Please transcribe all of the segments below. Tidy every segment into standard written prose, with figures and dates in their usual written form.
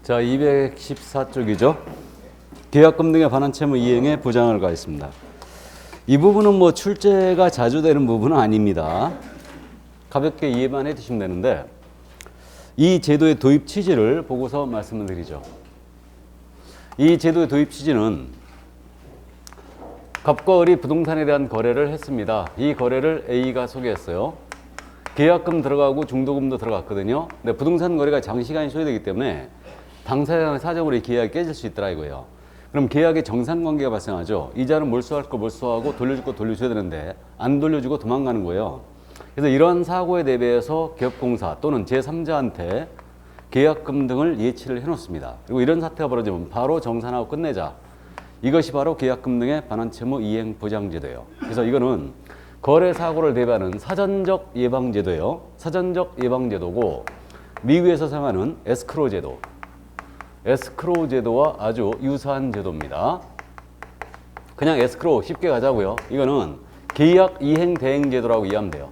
자, 214쪽이죠. 계약금 등에 관한 채무 이행에 부장을 가했습니다. 이 부분은 뭐 출제가 자주 되는 부분은 아닙니다. 가볍게 이해만 해두시면 되는데 이 제도의 도입 취지를 보고서 말씀을 드리죠. 이 제도의 도입 취지는 갑과 을이 부동산에 대한 거래를 했습니다. 이 거래를 A가 소개했어요. 계약금 들어가고 중도금도 들어갔거든요. 근데 부동산 거래가 장시간이 소요되기 때문에 당사자의 사정으로 이 계약이 깨질 수 있더라 이거예요. 그럼 계약에 정산관계가 발생하죠. 이자는 몰수할 거 몰수하고 돌려줄 거 돌려줘야 되는데 안 돌려주고 도망가는 거예요. 그래서 이러한 사고에 대비해서 기업공사 또는 제3자한테 계약금 등을 예치를 해놓습니다. 그리고 이런 사태가 벌어지면 바로 정산하고 끝내자. 이것이 바로 계약금 등의 반환 채무 이행 보장제도예요. 그래서 이거는 거래 사고를 대비하는 사전적 예방제도예요. 사전적 예방제도고 미국에서 사용하는 에스크로우 제도. 에스크로우 제도와 아주 유사한 제도입니다. 그냥 에스크로우 쉽게 가자고요. 이거는 계약 이행 대행 제도라고 이해하면 돼요.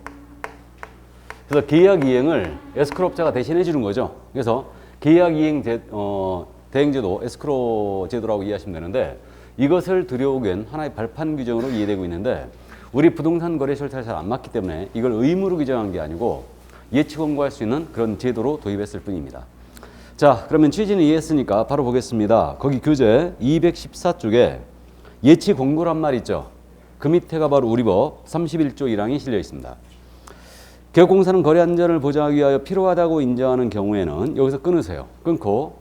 그래서 계약 이행을 에스크로업자가 대신해 주는 거죠. 그래서 계약 이행 대행 제도, 에스크로우 제도라고 이해하시면 되는데 이것을 들여오기엔 하나의 발판 규정으로 이해되고 있는데 우리 부동산 거래 절차에 잘 안 맞기 때문에 이걸 의무로 규정한 게 아니고 예치 권고할 수 있는 그런 제도로 도입했을 뿐입니다. 자, 그러면 취지는 이해했으니까 바로 보겠습니다. 거기 교재 214쪽에 예치 권고란 말 있죠. 그 밑에가 바로 우리 법 31조 1항이 실려 있습니다. 계약공사는 거래 안전을 보장하기 위하여 필요하다고 인정하는 경우에는 여기서 끊으세요. 끊고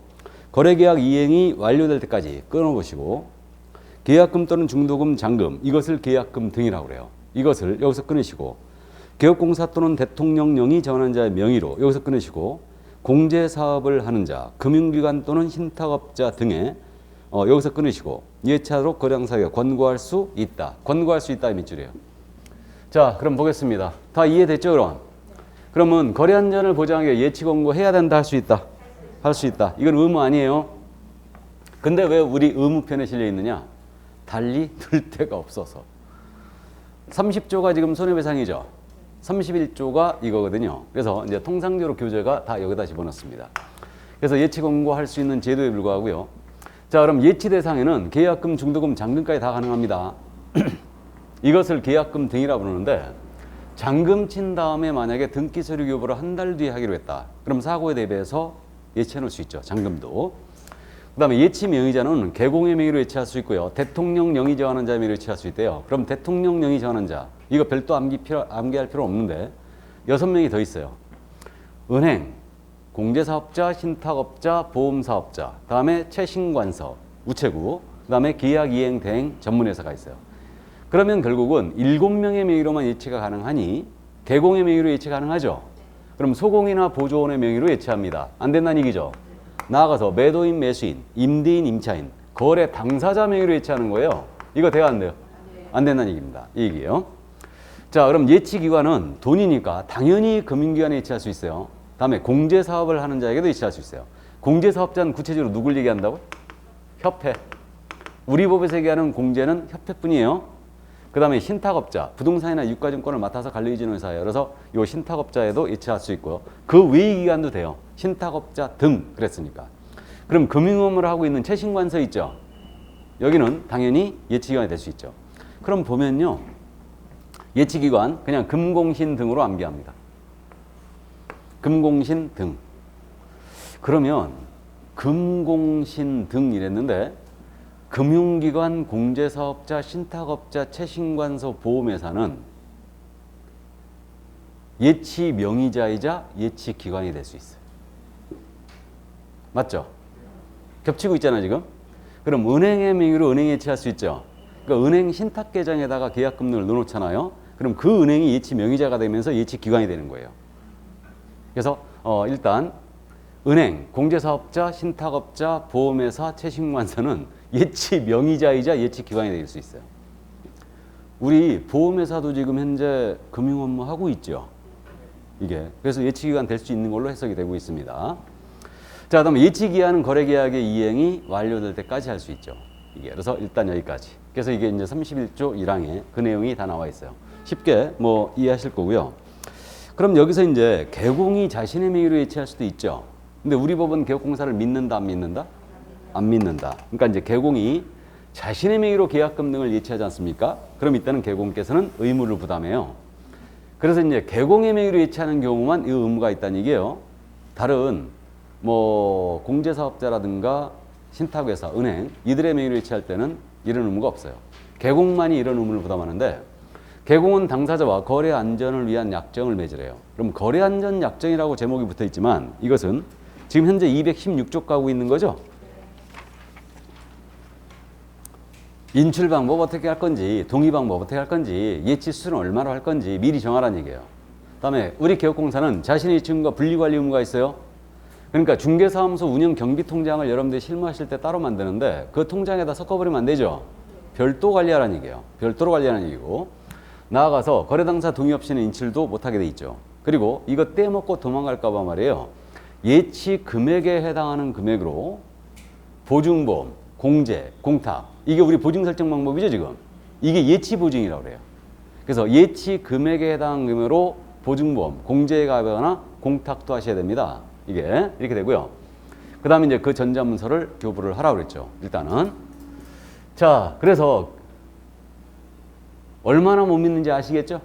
거래계약 이행이 완료될 때까지 끊어보시고 계약금 또는 중도금, 잔금 이것을 계약금 등이라고 그래요. 이것을 여기서 끊으시고 계약공사 또는 대통령령이 정하는 자의 명의로 여기서 끊으시고 공제사업을 하는 자, 금융기관 또는 신탁업자 등에 여기서 끊으시고 예차로 거래당사자가 권고할 수 있다. 권고할 수 있다 이 밑줄이에요. 자, 그럼 보겠습니다. 다 이해됐죠, 그럼? 그러면 거래 안전을 보장하기 위해 예치 권고해야 된다, 할 수 있다. 할 수 있다. 이건 의무 아니에요. 근데 왜 우리 의무편에 실려 있느냐? 달리 들 데가 없어서. 30조가 지금 손해배상이죠. 31조가 이거거든요. 그래서 이제 통상적으로 교재가 다 여기다 집어넣습니다. 그래서 예치 권고할 수 있는 제도에 불과하고요. 자, 그럼 예치 대상에는 계약금, 중도금, 잔금까지 다 가능합니다. 이것을 계약금 등이라고 부르는데 잔금 친 다음에 만약에 등기 서류 교부를 한 달 뒤에 하기로 했다. 그럼 사고에 대비해서 예치해 놓을 수 있죠. 잔금도. 그 다음에 예치 명의자는 개공의 명의로 예치할 수 있고요. 대통령령이 정하는 자의 명의로 예치할 수 있대요. 그럼 대통령령이 정하는 자. 이거 별도 암기할 필요 없는데 6명이 더 있어요. 은행, 공제사업자, 신탁업자, 보험사업자, 다음에 최신관서, 우체국, 그 다음에 계약이행 대행 전문회사가 있어요. 그러면 결국은 7명의 명의로만 예치가 가능하니 개공의 명의로 예치 가능하죠. 그럼 소공이나 보조원의 명의로 예치합니다. 안 된다는 얘기죠. 나아가서 매도인, 매수인, 임대인, 임차인, 거래 당사자 명의로 예치하는 거예요. 이거 돼요, 안 돼요? 안 된다는 얘기입니다. 이 얘기예요. 자, 그럼 예치기관은 돈이니까 당연히 금융기관에 예치할 수 있어요. 다음에 공제사업을 하는 자에게도 예치할 수 있어요. 공제사업자는 구체적으로 누굴 얘기한다고요? 협회. 우리 법에서 얘기하는 공제는 협회뿐이에요. 그 다음에 신탁업자, 부동산이나 유가증권을 맡아서 관리해주는 회사예요. 그래서 이 신탁업자에도 예치할 수 있고요. 그 외의 기관도 돼요. 신탁업자 등 그랬으니까. 그럼 금융업무를 하고 있는 최신관서 있죠. 여기는 당연히 예치기관이 될 수 있죠. 그럼 보면요. 예치기관 그냥 금공신 등으로 암기합니다. 금공신 등. 그러면 금공신 등 이랬는데 금융기관, 공제사업자, 신탁업자, 최신관서, 보험회사는 예치 명의자이자 예치 기관이 될 수 있어요. 맞죠? 겹치고 있잖아요, 지금. 그럼 은행의 명의로 은행 예치할 수 있죠. 그러니까 은행 신탁 계장에다가 계약금 등을 넣어놓잖아요. 그럼 그 은행이 예치 명의자가 되면서 예치 기관이 되는 거예요. 그래서 일단 은행, 공제사업자, 신탁업자, 보험회사, 최신관서는 예치 명의자이자 예치 기관이 될 수 있어요. 우리 보험회사도 지금 현재 금융 업무 하고 있죠. 이게 그래서 예치 기관 될 수 있는 걸로 해석이 되고 있습니다. 자, 그다음에 예치 기한은 거래 계약의 이행이 완료될 때까지 할 수 있죠. 이게 그래서 일단 여기까지. 그래서 이게 이제 31조 1항에 그 내용이 다 나와 있어요. 쉽게 이해하실 거고요. 그럼 여기서 이제 개공이 자신의 명의로 예치할 수도 있죠. 근데 우리 법은 개혁공사를 믿는다, 안 믿는다? 안 믿는다. 그러니까 이제 개공이 자신의 명의로 계약금 등을 예치하지 않습니까? 그럼 이때는 개공께서는 의무를 부담해요. 그래서 이제 개공의 명의로 예치하는 경우만 이 의무가 있다는 얘기예요. 다른 뭐 공제사업자라든가 신탁회사, 은행 이들의 명의로 예치할 때는 이런 의무가 없어요. 개공만이 이런 의무를 부담하는데 개공은 당사자와 거래 안전을 위한 약정을 맺으래요. 그럼 거래 안전 약정이라고 제목이 붙어 있지만 이것은 지금 현재 216조 가고 있는 거죠. 인출 방법 어떻게 할 건지, 동의 방법 어떻게 할 건지, 예치 수수료는 얼마로 할 건지 미리 정하라는 얘기예요. 그다음에 우리 개혁공사는 자신의 예치금과 분리관리 의무가 있어요. 그러니까 중개사무소 운영 경비통장을 여러분들이 실무하실 때 따로 만드는데 그 통장에다 섞어버리면 안 되죠. 별도 관리하라는 얘기예요. 별도로 관리하는 얘기고, 나아가서 거래 당사 동의 없이는 인출도 못하게 돼 있죠. 그리고 이거 떼먹고 도망갈까 봐 말이에요. 예치 금액에 해당하는 금액으로 보증보험, 공제, 공탁, 이게 우리 보증 설정 방법이죠 지금. 이게 예치 보증이라고 그래요. 그래서 예치 금액에 해당하는 금액으로 보증보험, 공제에 가거나 공탁도 하셔야 됩니다. 이게 이렇게 되고요. 그 다음에 이제 그 전자문서를 교부를 하라고 그랬죠. 일단은. 자, 그래서 얼마나 못 믿는지 아시겠죠?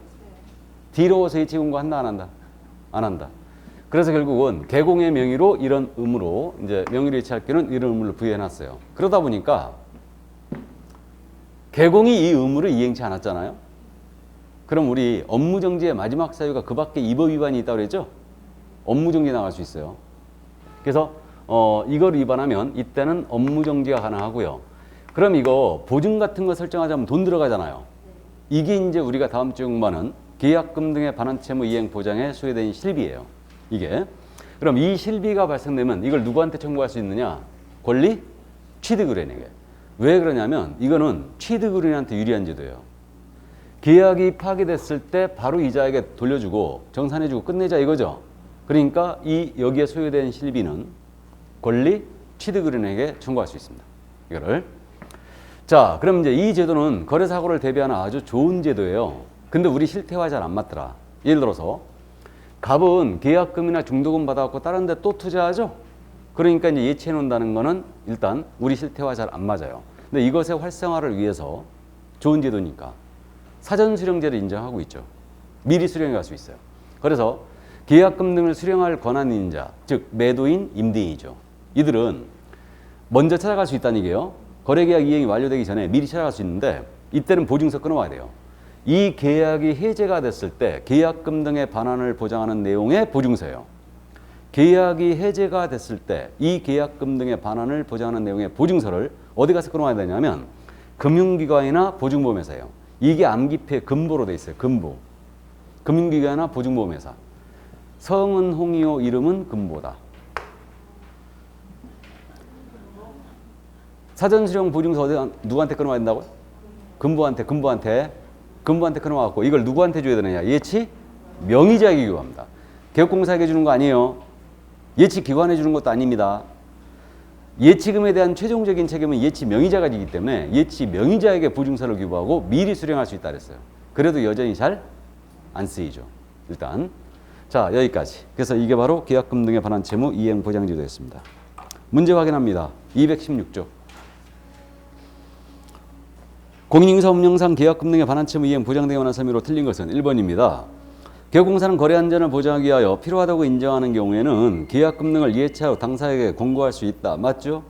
뒤로워서 예치 공고 한다, 안 한다? 안 한다. 그래서 결국은 개공의 명의로 이런 의무로 이제 명의로 예치할 경우는 이런 의무를 부여해 놨어요. 그러다 보니까 개공이 이 의무를 이행치 않았잖아요. 그럼 우리 업무정지의 마지막 사유가 그 밖에 이 법 위반이 있다고 그랬죠? 업무정지 나갈 수 있어요. 그래서 이걸 위반하면 이때는 업무정지가 가능하고요. 그럼 이거 보증 같은 거 설정하자면 돈 들어가잖아요. 이게 이제 우리가 다음 주 공부하는 계약금 등의 반환 채무 이행 보장에 소요된 실비예요. 이게. 그럼 이 실비가 발생되면 이걸 누구한테 청구할 수 있느냐? 권리? 취득의뢰인에게. 왜 그러냐면 이거는 취득의뢰인한테 유리한 제도예요. 계약이 파기됐을 때 바로 이자에게 돌려주고 정산해주고 끝내자 이거죠. 그러니까 이 여기에 소요된 실비는 권리 취득의뢰인에게 청구할 수 있습니다. 이거를. 자, 그럼 이제 이 제도는 거래사고를 대비하는 아주 좋은 제도예요. 근데 우리 실태와 잘 안 맞더라. 예를 들어서 갑은 계약금이나 중도금 받아갖고 다른 데 또 투자하죠? 그러니까 이제 예치해 놓는다는 거는 일단 우리 실태와 잘 안 맞아요. 근데 이것의 활성화를 위해서 좋은 제도니까 사전 수령제를 인정하고 있죠. 미리 수령해 갈 수 있어요. 그래서 계약금 등을 수령할 권한 있는 자, 즉 매도인, 임대인이죠. 이들은 먼저 찾아갈 수 있다는 얘기예요. 거래계약 이행이 완료되기 전에 미리 찾아갈 수 있는데 이때는 보증서 끊어와야 돼요. 이 계약이 해제가 됐을 때 계약금 등의 반환을 보장하는 내용의 보증서예요. 계약이 해제가 됐을 때 이 계약금 등의 반환을 보장하는 내용의 보증서를 어디 가서 끊어와야 되냐면 금융기관이나 보증보험회사예요. 이게 암기표에 금보로 돼 있어요. 금보. 금융기관이나 보증보험회사. 성은 홍이요, 이름은 금보다. 사전수령 보증서 어디 누구한테 끊어와야 된다고요? 금보한테 끊어와갖고 이걸 누구한테 줘야 되느냐? 예치 명의자에게 교부합니다. 개업공사에게 주는 거 아니에요. 예치 기관에 주는 것도 아닙니다. 예치금에 대한 최종적인 책임은 예치 명의자가 지기 때문에 예치 명의자에게 보증서를 교부하고 미리 수령할 수 있다 그랬어요. 그래도 여전히 잘 안 쓰이죠. 일단 자, 여기까지. 그래서 이게 바로 계약금 등의 반환 채무 이행 보장제도였습니다. 문제 확인합니다. 216조. 공인인사법령상 계약금 등의 반환 채무 이행 보장등에 관한 섬유로 틀린 것은 1번입니다. 개업공사는 거래 안전을 보장하기 위하여 필요하다고 인정하는 경우에는 계약금 등을 예치하여 당사에게 공고할 수 있다. 맞죠?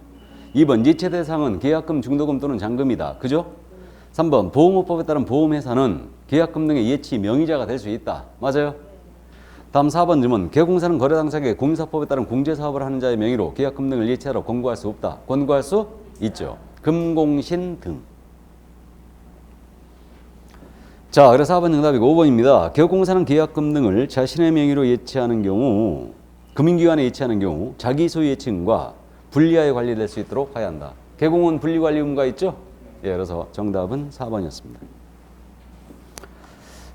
2번 예치 대상은 계약금, 중도금 또는 잔금이다. 그죠? 3번 보험업법에 따른 보험회사는 계약금 등의 예치 명의자가 될 수 있다. 맞아요? 다음 4번 질문. 개업공사는 거래 당사에게 공인사법에 따른 공제사업을 하는 자의 명의로 계약금 등을 예치하러 권고할 수 없다. 권고할 수 있죠. 금공신 등. 자, 그래서 4번 정답이고 5번입니다. 개업공사는 계약금 등을 자신의 명의로 예치하는 경우, 금융기관에 예치하는 경우 자기 소유 예치금과 분리하여 관리될 수 있도록 하여야 한다. 개공은 분리관리 의무가 있죠? 예, 그래서 정답은 4번이었습니다.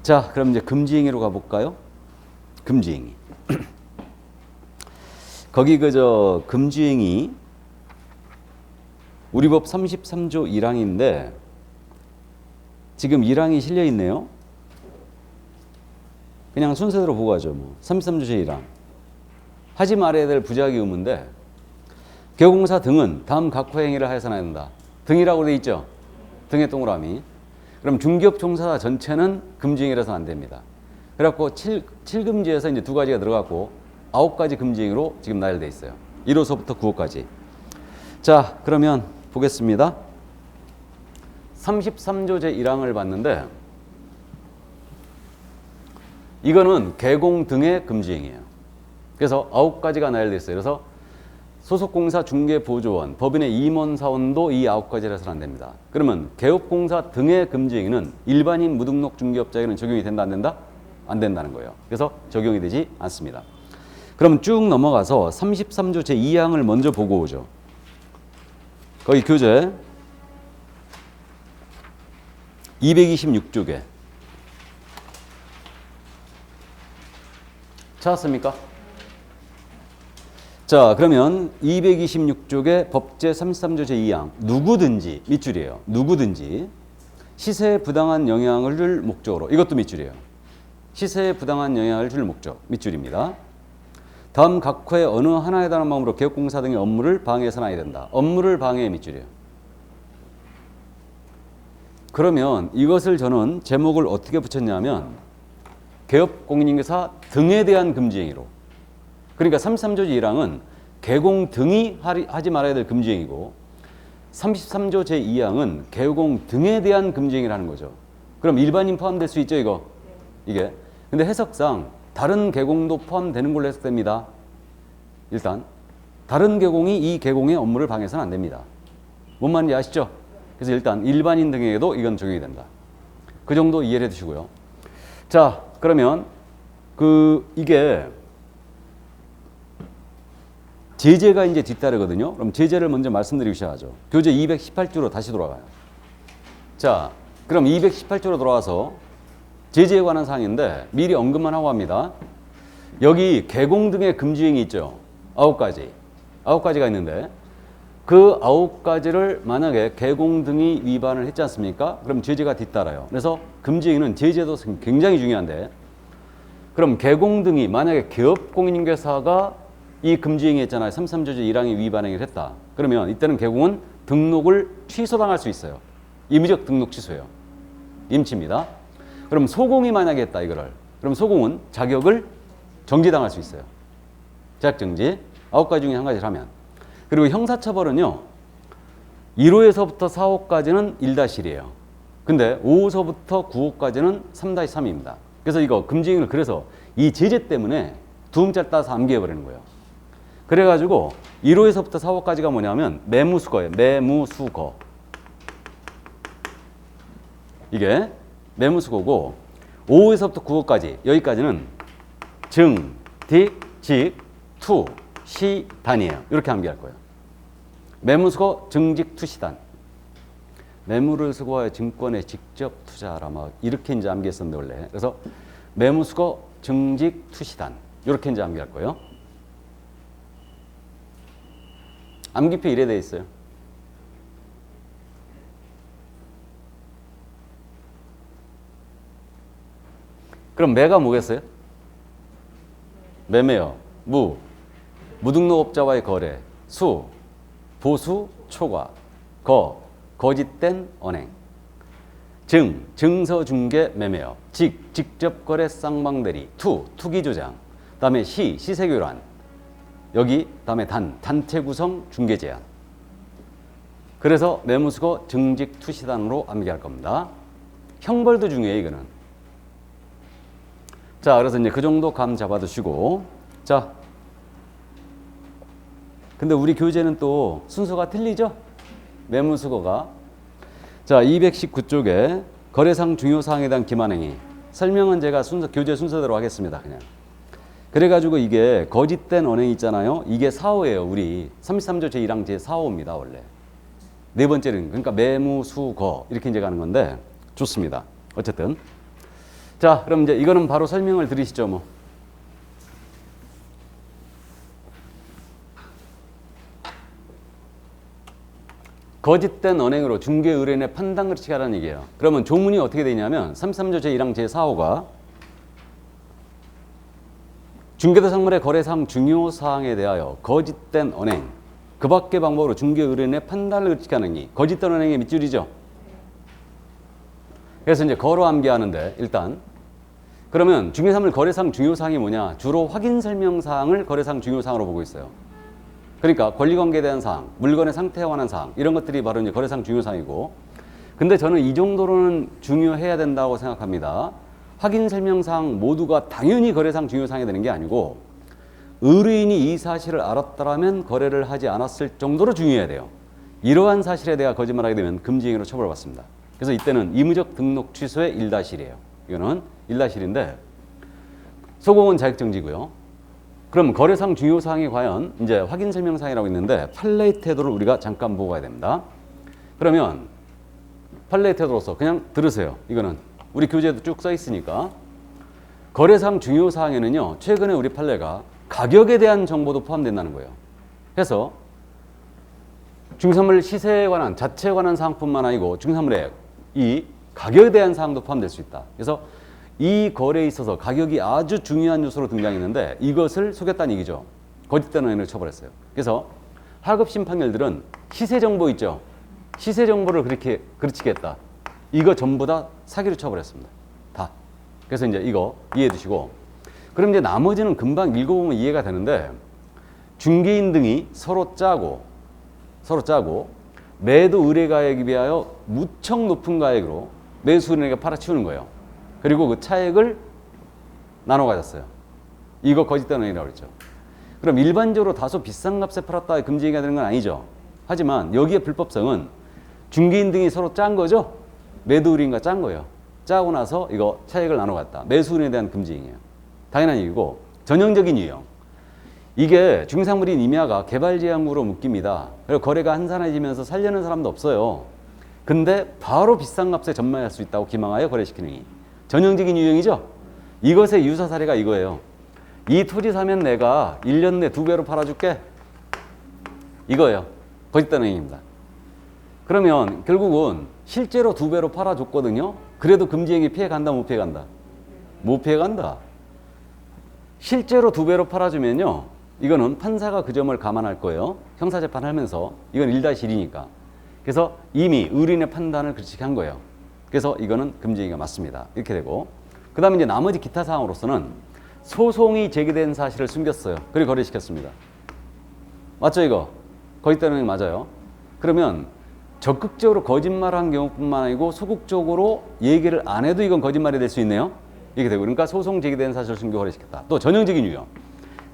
자, 그럼 이제 금지행위로 가볼까요? 금지행위. 거기 그저 금지행위 우리 법 33조 1항인데 지금 1항이 실려 있네요. 그냥 순서대로 보고 가죠. 뭐 33조 제1항. 하지 말아야 될 부작위 의무인데 개호공사 등은 다음 각호 행위를 하여서는 안 된다. 등이라고 돼 있죠. 등의 동그라미. 그럼 중기업 종사자 전체는 금지행위라서는 안 됩니다. 그래갖고 7금지에서 이제 2가지가 들어갔고 9가지 금지행위로 지금 나열돼 있어요. 1호서부터 9호까지. 자, 그러면 보겠습니다. 33조 제1항을 봤는데 이거는 개공 등의 금지행위예요. 그래서 9가지가 나열돼 있어요. 그래서 소속공사 중개보조원, 법인의 임원사원도 이 9가지를 해서는 안 됩니다. 그러면 개업공사 등의 금지행위는 일반인 무등록 중개업자에게는 적용이 된다, 안 된다? 안 된다는 거예요. 그래서 적용이 되지 않습니다. 그럼 쭉 넘어가서 33조 제2항을 먼저 보고 오죠. 거기 교재 226쪽에 찾았습니까? 자, 그러면 226쪽의 법제 33조 제2항 누구든지 밑줄이에요. 누구든지 시세에 부당한 영향을 줄 목적으로 이것도 밑줄이에요. 시세에 부당한 영향을 줄 목적 밑줄입니다. 다음 각호의 어느 하나에 대한 방법으로 개업공사 등의 업무를 방해해서는 아니 된다. 업무를 방해의 밑줄이에요. 그러면 이것을 저는 제목을 어떻게 붙였냐면 개업공인인계사 등에 대한 금지행위로. 그러니까 33조 제1항은 개공 등이 하지 말아야 될 금지행위고 33조 제2항은 개공 등에 대한 금지행위라는 거죠. 그럼 일반인 포함될 수 있죠, 이거? 이게. 근데 해석상 다른 개공도 포함되는 걸로 해석됩니다. 일단 다른 개공이 이 개공의 업무를 방해해서는 안 됩니다. 뭔 말인지 아시죠? 그래서 일단 일반인 등에게도 이건 적용이 된다. 그 정도 이해를 해두시고요. 자, 그러면 이게 제재가 이제 뒤따르거든요. 그럼 제재를 먼저 말씀드리기 시작하죠. 교재 218조로 다시 돌아가요. 자, 그럼 218조로 돌아와서 제재에 관한 사항인데 미리 언급만 하고 합니다. 여기 개공 등의 금지행위 있죠. 9가지가 있는데 그 9가지를 만약에 개공 등이 위반을 했지 않습니까? 그럼 제재가 뒤따라요. 그래서 금지행위는 제재도 굉장히 중요한데 그럼 개공 등이 만약에 개업공인인계사가 이 금지행위 했잖아요. 33조 제1항의 위반 행위를 했다. 그러면 이때는 개공은 등록을 취소당할 수 있어요. 임의적 등록 취소예요. 임치입니다. 그럼 소공이 만약에 했다 이거를. 그럼 소공은 자격을 정지당할 수 있어요. 자격정지. 9가지 중에 한 가지를 하면. 그리고 형사처벌은요. 1호에서부터 4호까지는 1-1이에요. 근데 5호서부터 9호까지는 3-3입니다. 그래서 이거 금지행위를 그래서 이 제재 때문에 두 음자를 따서 암기해버리는 거예요. 그래가지고 1호에서부터 4호까지가 뭐냐면 매무수거예요. 매무수거. 이게 매무수거고 5호에서부터 9호까지 여기까지는 증, 딕, 직, 투, 시, 단이에요. 이렇게 암기할 거예요. 매무수거, 증직, 투시단. 매물을 수거하여 증권에 직접 투자하라 막 이렇게 이제 암기했었는데 원래. 그래서 매무수거, 증직, 투시단 이렇게 이제 암기할 거예요. 암기표 이래 돼 있어요. 그럼 매가 뭐겠어요? 매매요. 무등록업자와의 거래. 수, 보수, 초과. 거짓된 언행. 증서 중개 매매업. 직접 거래 쌍방대리. 투기 조장. 다음에 시세 교란. 여기 다음에 단체 구성 중개 제한. 그래서 매무수거 증직 투시단으로 암기할 겁니다. 형벌도 중요해요, 이거는. 자, 그래서 이제 그 정도 감 잡아두시고. 자, 근데 우리 교재는 또 순서가 틀리죠? 매무수거가. 자, 219쪽에 거래상 중요사항에 대한 기만행위. 설명은 제가 교재 순서대로 하겠습니다, 그냥. 그래가지고 이게 거짓된 언행 있잖아요. 이게 4호예요. 우리 33조 제1항 제4호입니다. 원래. 네 번째는 그러니까 매무수거 이렇게 이제 가는 건데 좋습니다. 어쨌든 자, 그럼 이제 이거는 바로 설명을 드리시죠, 뭐. 거짓된 언행으로 중개 의뢰인의 판단 그르치게 하라는 얘기예요. 그러면 조문이 어떻게 되냐면 33조 제1항 제4호가 중개대상물의 거래상 중요사항에 대하여 거짓된 언행, 그 밖의 방법으로 중개의뢰인의 판단을 의식하는 이 거짓된 언행의 밑줄이죠. 그래서 이제 거로 암기하는데 일단 그러면 중개사물 거래상 중요사항이 뭐냐? 주로 확인 설명사항을 거래상 중요사항으로 보고 있어요. 그러니까 권리관계에 대한 사항, 물건의 상태에 관한 사항 이런 것들이 바로 이제 거래상 중요사항이고 근데 저는 이 정도로는 중요해야 된다고 생각합니다. 확인 설명사항 모두가 당연히 거래상 중요사항이 되는 게 아니고 의뢰인이 이 사실을 알았더라면 거래를 하지 않았을 정도로 중요해야 돼요. 이러한 사실에 대해 거짓말하게 되면 금지행위로 처벌받습니다. 그래서 이때는 의무적 등록 취소의 1-1이에요. 이거는 1-1인데 소공은 자격정지고요. 그럼 거래상 중요사항이 과연 이제 확인 설명사항이라고 있는데 판례의 태도를 우리가 잠깐 보고 가야 됩니다. 그러면 판례의 태도로서 그냥 들으세요. 이거는 우리 교재에도 쭉 써 있으니까 거래상 중요사항에는요. 최근에 우리 판례가 가격에 대한 정보도 포함된다는 거예요. 그래서 중개사물 시세에 관한 자체에 관한 사항뿐만 아니고 중개사물의 이 가격에 대한 사항도 포함될 수 있다. 그래서 이 거래에 있어서 가격이 아주 중요한 요소로 등장했는데 이것을 속였다는 얘기죠. 거짓된 언행을 처벌했어요. 그래서 하급심 판결들은 시세 정보 있죠. 시세 정보를 그렇게 그르치겠다. 이거 전부 다 사기로 처벌했습니다. 다. 그래서 이제 이거 이해해 두시고 그럼 이제 나머지는 금방 읽어보면 이해가 되는데 중개인 등이 서로 짜고 매도 의뢰 가액에 비하여 무척 높은 가액으로 매수인에게 팔아치우는 거예요. 그리고 그 차액을 나눠 가졌어요. 이거 거짓된 언행이라고 그랬죠. 그럼 일반적으로 다소 비싼 값에 팔았다 금지가 되는 건 아니죠. 하지만 여기에 불법성은 중개인 등이 서로 짠 거죠. 매도 의뢰인과 짠 거예요. 짜고 나서 이거 차액을 나눠 갔다. 매수인에 대한 금지행위예요. 당연한 이유고 전형적인 유형. 이게 중개사물인 임야가 개발지향으로 묶입니다. 그리고 거래가 한산해지면서 살려는 사람도 없어요. 근데 바로 비싼 값에 전매할 수 있다고 기망하여 거래시키는 이 전형적인 유형이죠. 이것의 유사 사례가 이거예요. 이 토지 사면 내가 1년 내 2배로 팔아줄게. 이거예요. 거짓된 행위입니다. 그러면 결국은 실제로 2배로 팔아줬거든요. 그래도 금지행위 피해간다 못 피해간다? 못 피해간다. 실제로 2배로 팔아주면요. 이거는 판사가 그 점을 감안할 거예요. 형사재판하면서 이건 1-1이니까. 그래서 이미 의뢰인의 판단을 그렇게 한 거예요. 그래서 이거는 금지행위가 맞습니다. 이렇게 되고 그 다음에 이제 나머지 기타 사항으로서는 소송이 제기된 사실을 숨겼어요. 그리고 거래시켰습니다. 맞죠 이거? 거짓된 행위 맞아요. 그러면 적극적으로 거짓말한 경우뿐만 아니고 소극적으로 얘기를 안 해도 이건 거짓말이 될 수 있네요. 이렇게 되고 그러니까 소송 제기된 사실을 숨겨 거래시켰다. 또 전형적인 유형.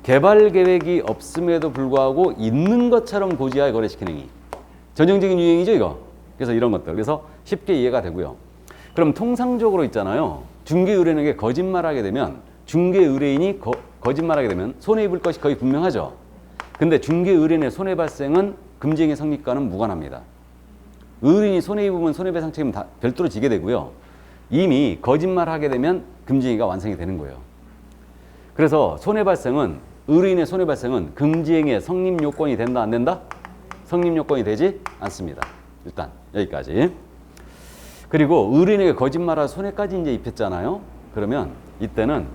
개발 계획이 없음에도 불구하고 있는 것처럼 고지하여 거래시키는 이 전형적인 유형이죠 이거. 그래서 이런 것들. 그래서 쉽게 이해가 되고요. 그럼 통상적으로 있잖아요. 중개 의뢰인에게 거짓말하게 되면 중개 의뢰인이 거짓말하게 되면 손해 입을 것이 거의 분명하죠. 근데 중개 의뢰인의 손해 발생은 금지행위 성립과는 무관합니다. 의뢰인이 손해 입으면 손해배상 책임 다 별도로 지게 되고요. 이미 거짓말하게 되면 금지행위가 완성이 되는 거예요. 그래서 손해 발생은 의뢰인의 손해 발생은 금지행위의 성립 요건이 된다 안 된다? 성립 요건이 되지 않습니다. 일단 여기까지. 그리고 의뢰인에게 거짓말할 손해까지 이제 입혔잖아요. 그러면 이때는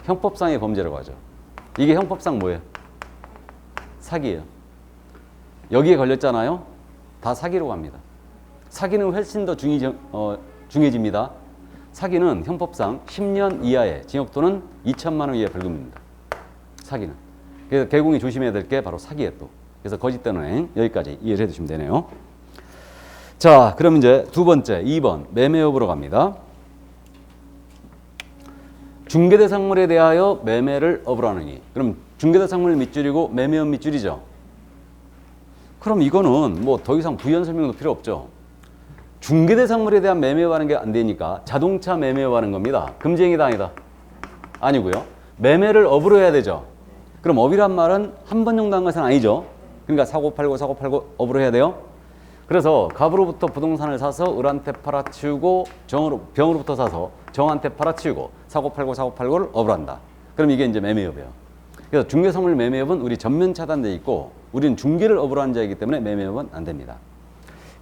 형법상의 범죄라고 하죠. 이게 형법상 뭐예요? 사기예요. 여기에 걸렸잖아요. 다 사기로 갑니다. 사기는 훨씬 더 중해집니다. 사기는 형법상 10년 이하의 징역 또는 2천만 원 이하의 벌금입니다. 사기는. 그래서 개공이 조심해야 될 게 바로 사기예요 또. 그래서 거짓된 언행 여기까지 이해를 해두시면 되네요. 자, 그럼 이제 두 번째 2번 매매 여부로 갑니다. 중개대상물에 대하여 매매를 업으라느니. 그럼 중개대상물 밑줄이고 매매업 밑줄이죠. 그럼 이거는 뭐 더 이상 부연 설명도 필요 없죠. 중개대상물에 대한 매매업하는 게 안 되니까 자동차 매매업하는 겁니다. 금지행위다 아니다? 아니고요. 매매를 업으로 해야 되죠. 그럼 업이란 말은 한 번 정도 한 것은 아니죠. 그러니까 사고 팔고 업으로 해야 돼요. 그래서 갑으로부터 부동산을 사서 을한테 팔아치우고 병으로부터 사서 정한테 팔아치우고 사고 팔고를 업을 한다. 그럼 이게 이제 매매업이에요. 그래서 중개사물 매매업은 우리 전면 차단돼 있고 우리는 중개를 업으로 한 자이기 때문에 매매업은 안 됩니다.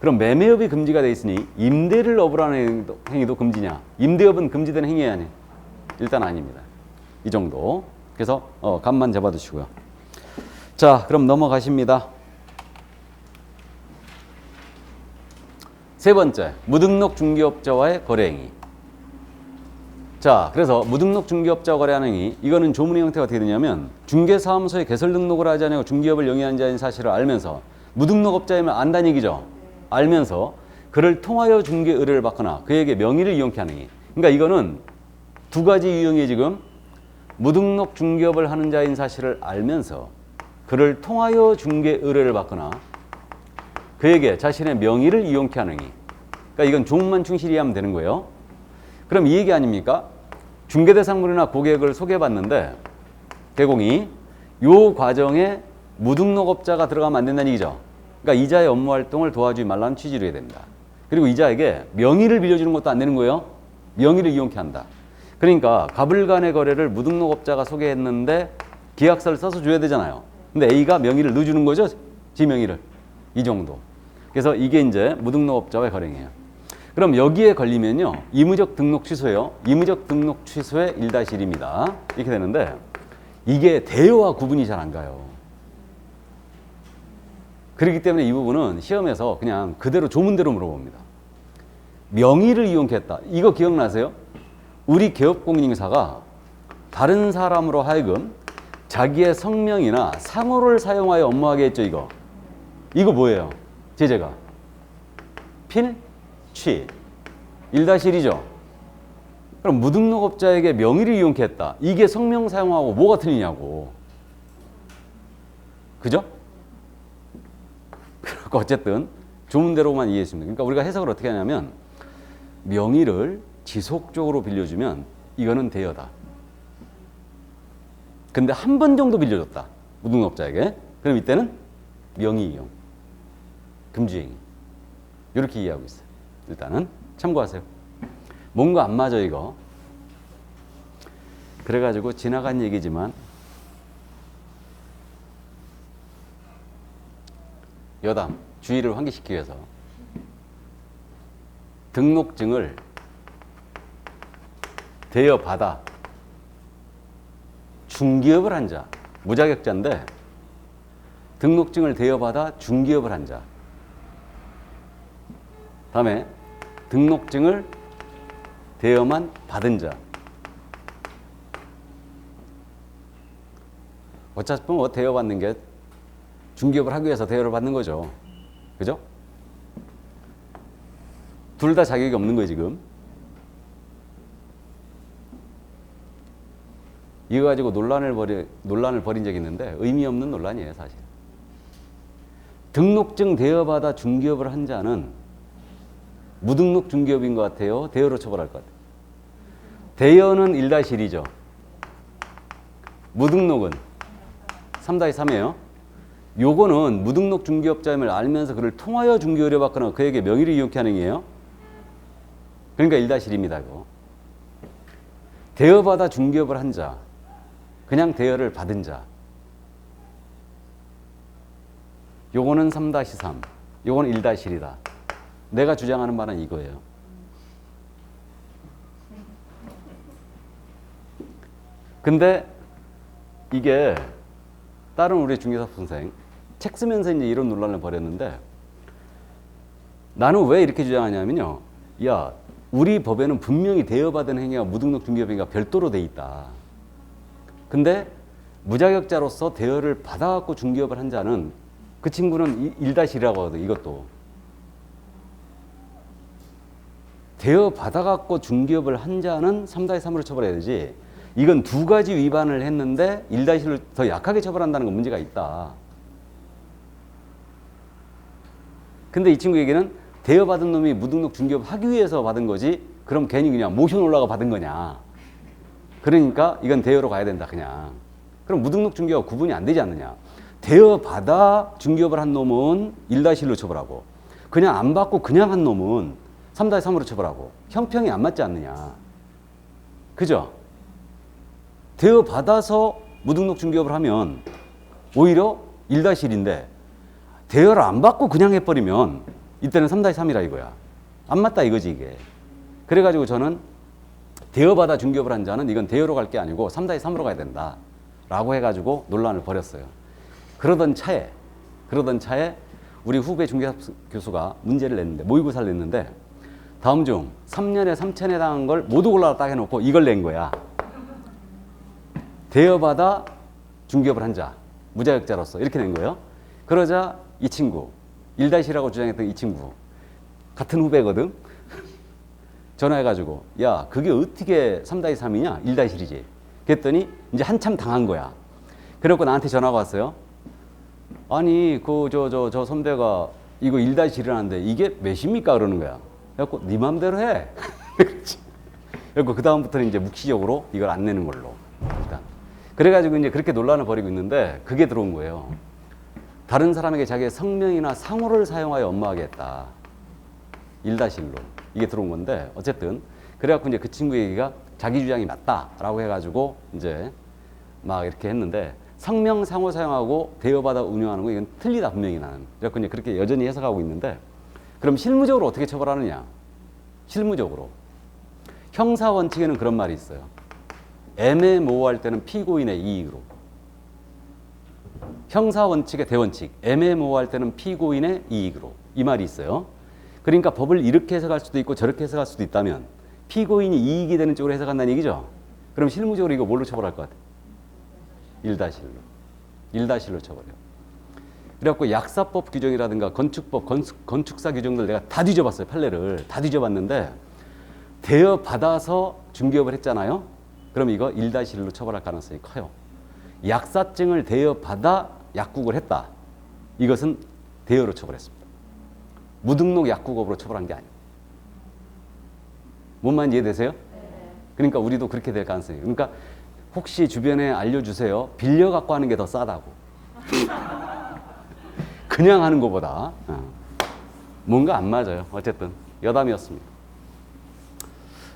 그럼 매매업이 금지가 돼 있으니 임대를 업으로 하는 행위도 금지냐? 임대업은 금지된 행위 아니에요? 일단 아닙니다. 이 정도. 그래서 값만 잡아두시고요. 자, 그럼 넘어가십니다. 세 번째, 무등록 중개업자와의 거래행위. 자, 그래서 무등록 중개업자와 거래하는 행위, 이거는 조문의 형태가 어떻게 되냐면 중개사무소에 개설 등록을 하지 않고 중개업을 영위한 자인 사실을 알면서 무등록업자임을 안다는 얘기죠. 알면서 그를 통하여 중개 의뢰를 받거나 그에게 명의를 이용케 하는 행위. 그러니까 이거는 두 가지 유형이 지금 무등록 중개업을 하는 자인 사실을 알면서 그를 통하여 중개 의뢰를 받거나 그에게 자신의 명의를 이용케 하는 행위. 그러니까 이건 조문만 충실히 하면 되는 거예요. 그럼 이 얘기 아닙니까? 중개대상물이나 고객을 소개받는데 대공이 요 과정에 무등록업자가 들어가면 안 된다는 얘기죠. 그러니까 이자의 업무 활동을 도와주지 말라는 취지로 해야 됩니다. 그리고 이자에게 명의를 빌려주는 것도 안 되는 거예요. 명의를 이용케 한다. 그러니까 갑을 간의 거래를 무등록업자가 소개했는데 계약서를 써서 줘야 되잖아요. 근데 A가 명의를 넣어주는 거죠. 지 명의를. 이 정도. 그래서 이게 이제 무등록업자와의 거래행위예요. 그럼 여기에 걸리면요. 의무적 등록 취소예요. 의무적 등록 취소의 1-1입니다. 이렇게 되는데 이게 대여와 구분이 잘 안 가요. 그렇기 때문에 이 부분은 시험에서 그냥 그대로 조문대로 물어봅니다. 명의를 이용케 했다. 이거 기억나세요? 우리 개업공인인사가 다른 사람으로 하여금 자기의 성명이나 상호를 사용하여 업무하게 했죠. 이거 뭐예요? 제재가 필취 1-1이죠. 그럼 무등록업자에게 명의를 이용케 했다. 이게 성명 사용하고 뭐가 틀리냐고. 그죠? 어쨌든 조문대로만 이해했습니다. 그러니까 우리가 해석을 어떻게 하냐면 명의를 지속적으로 빌려주면 이거는 대여다. 근데 한 번 정도 빌려줬다. 무등록업자에게. 그럼 이때는 명의 이용. 금지행위. 이렇게 이해하고 있어요. 일단은 참고하세요. 뭔가 안 맞아 이거. 그래가지고 지나간 얘기지만 여담 주의를 환기시키기 위해서 등록증을 대여받아 중개업을 한 자, 무자격자인데 등록증을 대여받아 중개업을 한 자, 다음에 등록증을 대여만 받은 자. 어차피 뭐 대여받는 게 중개업을 하기 위해서 대여를 받는 거죠. 그죠? 둘 다 자격이 없는 거예요, 지금. 이거 가지고 논란을 벌인 적이 있는데 의미 없는 논란이에요, 사실. 등록증 대여받아 중개업을 한 자는 무등록 중개업인 것 같아요? 대여로 처벌할 것 같아요? 대여는 1-1이죠. 무등록은 3-3이에요. 요거는 무등록 중개업자임을 알면서 그를 통하여 중개 의뢰받거나 그에게 명의를 이용케 하는 행위예요. 그러니까 1-1입니다. 이거. 대여받아 중개업을 한 자, 그냥 대여를 받은 자. 요거는 3-3, 요거는 1-1이다. 내가 주장하는 바는 이거예요. 근데 이게 다른 우리 중개사 선생 책 쓰면서 이제 이런 논란을 벌였는데 나는 왜 이렇게 주장하냐면요. 야, 우리 법에는 분명히 대여받은 행위와 무등록 중개업행위가 별도로 돼 있다. 근데 무자격자로서 대여를 받아갖고 중개업을 한 자는 그 친구는 1-1이라고 하거든. 이것도. 대여 받아갖고 중개업을 한 자는 3-3으로 처벌해야 되지. 이건 두 가지 위반을 했는데 1-1을 더 약하게 처벌한다는 건 문제가 있다. 근데 이 친구 얘기는 대여받은 놈이 무등록 중개업 하기 위해서 받은 거지 그럼 괜히 그냥 모션 올라가 받은 거냐. 그러니까 이건 대여로 가야 된다 그냥. 그럼 무등록 중개업 구분이 안 되지 않느냐. 대여받아 중개업을 한 놈은 1-1로 처벌하고 그냥 안 받고 그냥 한 놈은 3-3으로 처벌하고 형평이 안 맞지 않느냐. 그죠? 대여받아서 무등록 중개업을 하면 오히려 1-1인데 대여를 안 받고 그냥 해버리면 이때는 3-3이라 이거야. 안 맞다 이거지 이게. 그래가지고 저는 대여받아 중개업을 한 자는 이건 대여로 갈 게 아니고 3-3으로 가야 된다. 라고 해가지고 논란을 벌였어요. 그러던 차에 우리 후배 중개사 교수가 문제를 냈는데, 모의고사를 냈는데, 다음 중 3년에 3천에 해당한 걸 모두 골라라 딱 해놓고 이걸 낸 거야. 대여받아 중개업을 한 자, 무자격자로서 이렇게 낸 거예요. 그러자 이 친구, 1-1이라고 주장했던 이 친구, 같은 후배거든. 전화해가지고, 야, 그게 어떻게 3-3이냐? 1-1이지. 그랬더니 이제 한참 당한 거야. 그래갖고 나한테 전화가 왔어요. 아니, 저 선배가 이거 1-1이라는데 이게 몇입니까? 그러는 거야. 그래갖고 네 맘대로 해. 그래갖고 그 다음부터는 이제 묵시적으로 이걸 안 내는 걸로. 일단. 그래가지고 이제 그렇게 논란을 벌이고 있는데 그게 들어온 거예요. 다른 사람에게 자기의 성명이나 상호를 사용하여 업무하게 했다. 1-1로. 이게 들어온 건데 어쨌든 그래갖고 이제 그 친구 얘기가 자기 주장이 맞다라고 해가지고 이제 막 이렇게 했는데 성명 상호 사용하고 대여받아 운영하는 거 이건 틀리다 분명히 나는. 그래갖고 이제 그렇게 여전히 해석하고 있는데 그럼 실무적으로 어떻게 처벌하느냐? 실무적으로 형사 원칙에는 그런 말이 있어요. 애매모호할 때는 피고인의 이익으로. 형사 원칙의 대원칙, 애매모호할 때는 피고인의 이익으로. 이 말이 있어요. 그러니까 법을 이렇게 해석할 수도 있고 저렇게 해석할 수도 있다면 피고인이 이익이 되는 쪽으로 해석한다는 얘기죠. 그럼 실무적으로 이거 뭘로 처벌할 것 같아? 1-1로. 1-1로 처벌해요. 그래갖고 약사법 규정이라든가 건축법, 건축사 규정들 내가 다 뒤져봤어요. 판례를 다 뒤져봤는데 대여받아서 중개업을 했잖아요. 그럼 이거 1-1로 처벌할 가능성이 커요. 약사증을 대여받아 약국을 했다. 이것은 대여로 처벌했습니다. 무등록 약국업으로 처벌한 게 아니에요. 뭔 말인지 이해되세요? 그러니까 우리도 그렇게 될 가능성이. 그러니까 혹시 주변에 알려주세요. 빌려 갖고 하는 게 더 싸다고. 그냥 하는 것보다 뭔가 안 맞아요. 어쨌든 여담이었습니다.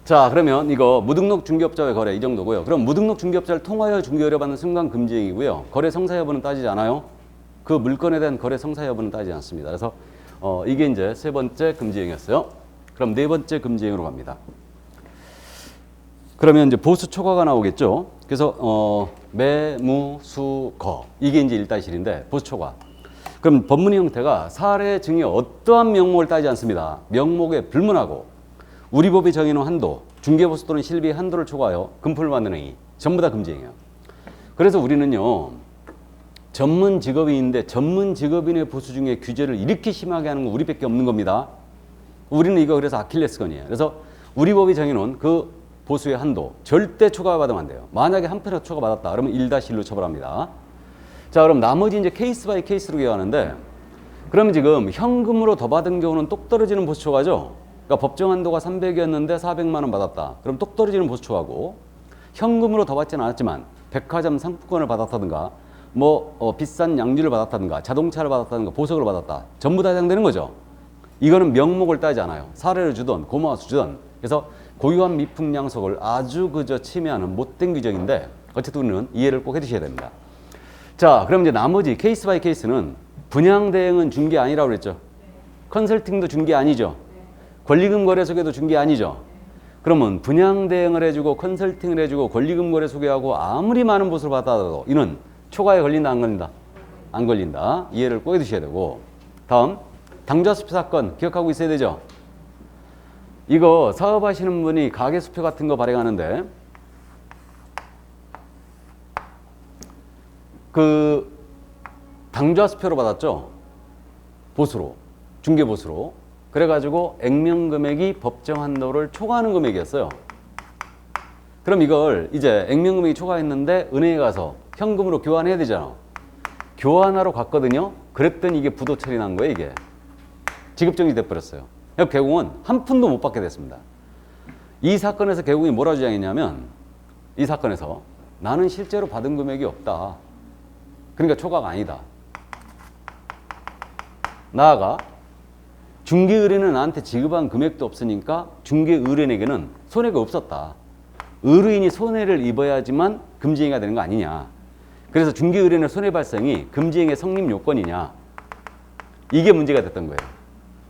자, 그러면 이거 무등록 중개업자의 거래 이 정도고요. 그럼 무등록 중개업자를 통하여 중개 의뢰받는 순간 금지행위고요. 거래 성사 여부는 따지지 않아요. 그 물건에 대한 거래 성사 여부는 따지지 않습니다. 그래서 이게 이제 세 번째 금지행위였어요. 그럼 네 번째 금지행위로 갑니다. 그러면 이제 보수 초과가 나오겠죠. 그래서 매무수거 이게 이제 1-1인데 보수 초과. 그럼 법문의 형태가 사례 증의 어떠한 명목을 따지지 않습니다. 명목에 불문하고 우리 법이 정해놓은 한도, 중개보수 또는 실비의 한도를 초과하여 금품을 받는 행위 전부 다 금지행위예요. 그래서 우리는요 전문 직업인인데 전문 직업인의 보수 중에 규제를 이렇게 심하게 하는 건 우리밖에 없는 겁니다. 우리는 이거 그래서 아킬레스건이에요. 그래서 우리 법이 정해놓은 그 보수의 한도 절대 초과받으면 안 돼요. 만약에 한 편이라도 초과받았다 그러면 1-1로 처벌합니다. 자, 그럼 나머지 이제 케이스 바이 케이스로 기하는데 그러면 지금 현금으로 더 받은 경우는 똑 떨어지는 보수 초과죠. 그러니까 법정 한도가 300이었는데 400만 원 받았다. 그럼 똑 떨어지는 보수 초과고 현금으로 더 받지는 않았지만 백화점 상품권을 받았다든가 비싼 양주를 받았다든가 자동차를 받았다든가 보석을 받았다. 전부 다 해당되는 거죠. 이거는 명목을 따지지 않아요. 사례를 주든 고마워서 주든. 그래서 고유한 미풍양속을 아주 그저 침해하는 못된 규정인데 어쨌든 우리는 이해를 꼭 해주셔야 됩니다. 자, 그럼 이제 나머지 케이스 바이 케이스는 분양 대행은 중개 아니라고 그랬죠. 컨설팅도 중개 아니죠. 권리금 거래 소개도 중개 아니죠. 그러면 분양 대행을 해주고 컨설팅을 해주고 권리금 거래 소개하고 아무리 많은 보수를 받아도 이는 초과에 걸린다 안 걸린다? 안 걸린다. 이해를 꼭 해두셔야 되고 다음 당좌수표 사건 기억하고 있어야 되죠. 이거 사업하시는 분이 가계수표 같은 거 발행하는데 그 당좌수표로 받았죠. 보수로 중개보수로. 그래가지고 액면금액이 법정 한도를 초과하는 금액이었어요. 그럼 이걸 이제 액면금액이 초과했는데 은행에 가서 현금으로 교환해야 되잖아. 교환하러 갔거든요. 그랬더니 이게 부도 처리 난 거예요. 이게 지급정지 돼버렸어요. 개공은 한 푼도 못 받게 됐습니다. 이 사건에서 개공이 뭐라 주장했냐면 이 사건에서 나는 실제로 받은 금액이 없다. 그러니까 초과가 아니다. 나아가 중개 의뢰는 나한테 지급한 금액도 없으니까 중개 의뢰인에게는 손해가 없었다. 의뢰인이 손해를 입어야지만 금지행위가 되는 거 아니냐. 그래서 중개 의뢰인의 손해 발생이 금지행위의 성립 요건이냐. 이게 문제가 됐던 거예요.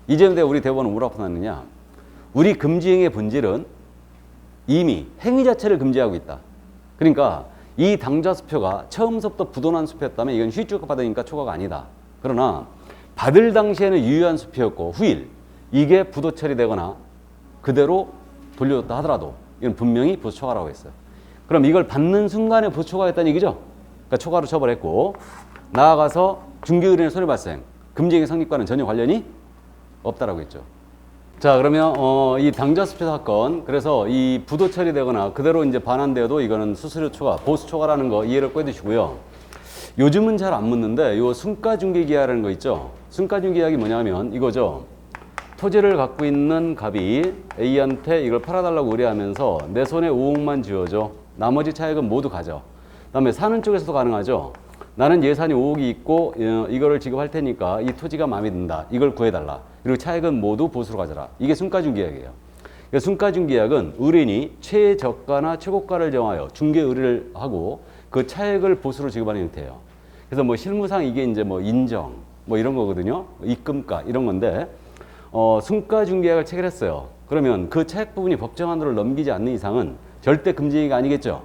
이제 우리 대법원은 뭐라고 판단했느냐. 우리 금지행위의 본질은 이미 행위 자체를 금지하고 있다. 그러니까 이 당좌 수표가 처음부터 부도난 수표였다면 이건 휴일주가 받으니까 초과가 아니다. 그러나 받을 당시에는 유효한 수표였고 후일 이게 부도 처리되거나 그대로 돌려줬다 하더라도 이건 분명히 보수 초과라고 했어요. 그럼 이걸 받는 순간에 보수 초과했다는 얘기죠. 그러니까 초과로 처벌했고 나아가서 중개의뢰인의 손해 발생, 금지행위 성립과는 전혀 관련이 없다라고 했죠. 자, 그러면 이 당좌 수표 사건, 그래서 이 부도 처리되거나 그대로 이제 반환되어도 이거는 수수료 초과, 보수 초과라는 거 이해를 꿰두시고요. 요즘은 잘 안 묻는데 요 순가중개계약이라는 거 있죠. 순가중개계약이 뭐냐면 이거죠. 토지를 갖고 있는 갑이 A한테 이걸 팔아달라고 의뢰하면서 내 손에 5억만 쥐어줘. 나머지 차액은 모두 가져. 그다음에 사는 쪽에서도 가능하죠. 나는 예산이 5억이 있고 이거를 지급할 테니까 이 토지가 마음에 든다. 이걸 구해달라. 그리고 차액은 모두 보수로 가져라. 이게 순가중개약이에요. 순가중개약은 의뢰인이 최저가나 최고가를 정하여 중개 의뢰를 하고 그 차액을 보수로 지급하는 형태예요. 그래서 뭐 실무상 이게 이제 뭐 인정 뭐 이런 거거든요. 입금가 이런 건데 순가중개약을 체결했어요. 그러면 그 차액 부분이 법정 한도를 넘기지 않는 이상은 절대 금지행위가 아니겠죠.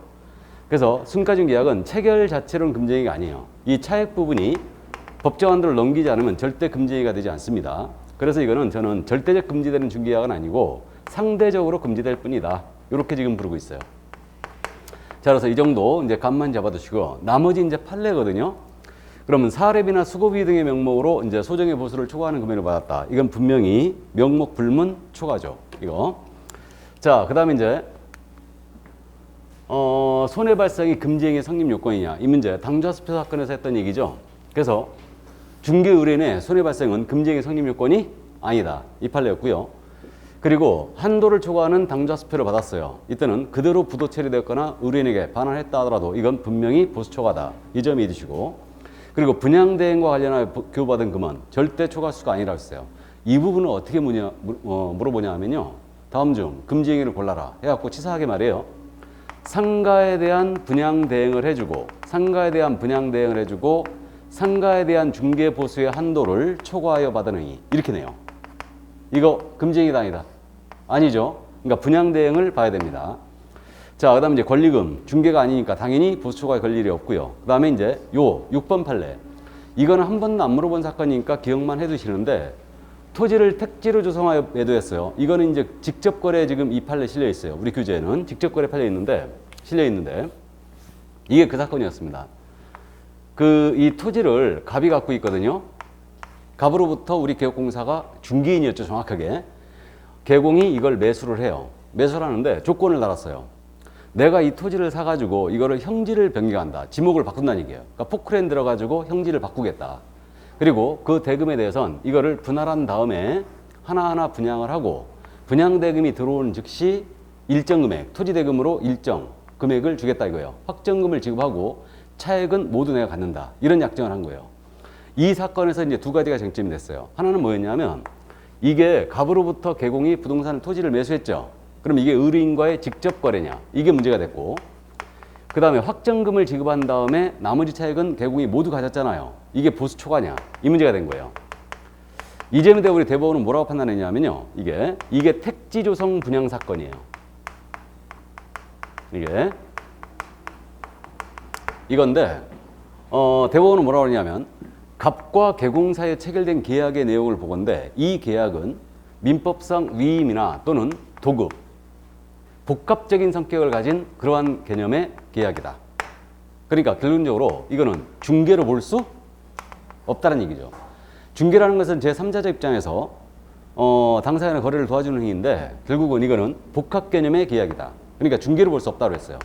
그래서 순가중개약은 체결 자체로는 금지행위가 아니에요. 이 차액 부분이 법정 한도를 넘기지 않으면 절대 금지행위가 되지 않습니다. 그래서 이거는 저는 절대적 금지되는 중개약은 아니고 상대적으로 금지될 뿐이다. 이렇게 지금 부르고 있어요. 자, 그래서 이 정도 이제 감만 잡아두시고 나머지 이제 판례거든요. 그러면 사례비나 수고비 등의 명목으로 이제 소정의 보수를 초과하는 금액을 받았다. 이건 분명히 명목 불문 초과죠. 이거. 자, 그다음에 이제 손해 발생이 금지행위 성립 요건이냐. 이 문제 당좌 수표 사건에서 했던 얘기죠. 그래서 중개 의뢰인의 손해 발생은 금지행위 성립 요건이 아니다. 이 판례였고요. 그리고 한도를 초과하는 당좌 수표를 받았어요. 이때는 그대로 부도 처리되었거나 의뢰인에게 반환했다 하더라도 이건 분명히 보수 초과다. 이 점 이해두시고. 그리고 분양대행과 관련하여 교부받은 금은 절대 초과수가 아니라고 했어요. 이 부분은 어떻게 물어보냐 하면요. 다음 중 금지행위를 골라라 해갖고 치사하게 말해요. 상가에 대한 분양대행을 해주고 상가에 대한 분양대행을 해주고 상가에 대한 중개보수의 한도를 초과하여 받은 행위. 이렇게 내요. 이거 금지행위다 아니다? 아니죠. 그러니까 분양대행을 봐야 됩니다. 자, 그 다음에 이제 권리금. 중개가 아니니까 당연히 보수 초과에 걸 일이 없고요. 그 다음에 이제 요 6번 판례. 이거는 한 번도 안 물어본 사건이니까 기억만 해두시는데 토지를 택지로 조성하여 매도했어요. 이거는 이제 직접거래 지금 이 판례 실려 있어요. 우리 규제는 직접거래 판례 실려 있는데 이게 그 사건이었습니다. 이 토지를 갑이 갖고 있거든요. 갑으로부터 우리 개업공사가 중개인이었죠, 정확하게. 개공이 이걸 매수를 해요. 매수를 하는데 조건을 달았어요. 내가 이 토지를 사가지고 이거를 형질을 변경한다. 지목을 바꾼다는 얘기예요. 그러니까 포크레인 들어가지고 형질을 바꾸겠다. 그리고 그 대금에 대해서는 이거를 분할한 다음에 하나하나 분양을 하고 분양 대금이 들어오는 즉시 일정 금액, 토지 대금으로 일정 금액을 주겠다 이거예요. 확정금을 지급하고 차액은 모두 내가 갖는다. 이런 약정을 한 거예요. 이 사건에서 이제 두 가지가 쟁점이 됐어요. 하나는 뭐였냐면 이게 갑으로부터 개공이 부동산 토지를 매수했죠. 그럼 이게 의뢰인과의 직접 거래냐? 이게 문제가 됐고 그 다음에 확정금을 지급한 다음에 나머지 차액은 개공이 모두 가졌잖아요. 이게 보수 초과냐? 이 문제가 된 거예요. 이 점에 대해 우리 대법원은 뭐라고 판단했냐면요. 이게 택지 조성 분양 사건이에요. 이건데 대법원은 뭐라고 하냐면 갑과 개공 사이에 체결된 계약의 내용을 보건대 이 계약은 민법상 위임이나 또는 도급, 복합적인 성격을 가진 그러한 개념의 계약이다. 그러니까 결론적으로 이거는 중개로 볼 수 없다는 얘기죠. 중개라는 것은 제3자적 입장에서 당사자 간의 거래를 도와주는 행위인데 결국은 이거는 복합 개념의 계약이다. 그러니까 중개로 볼 수 없다고 했어요.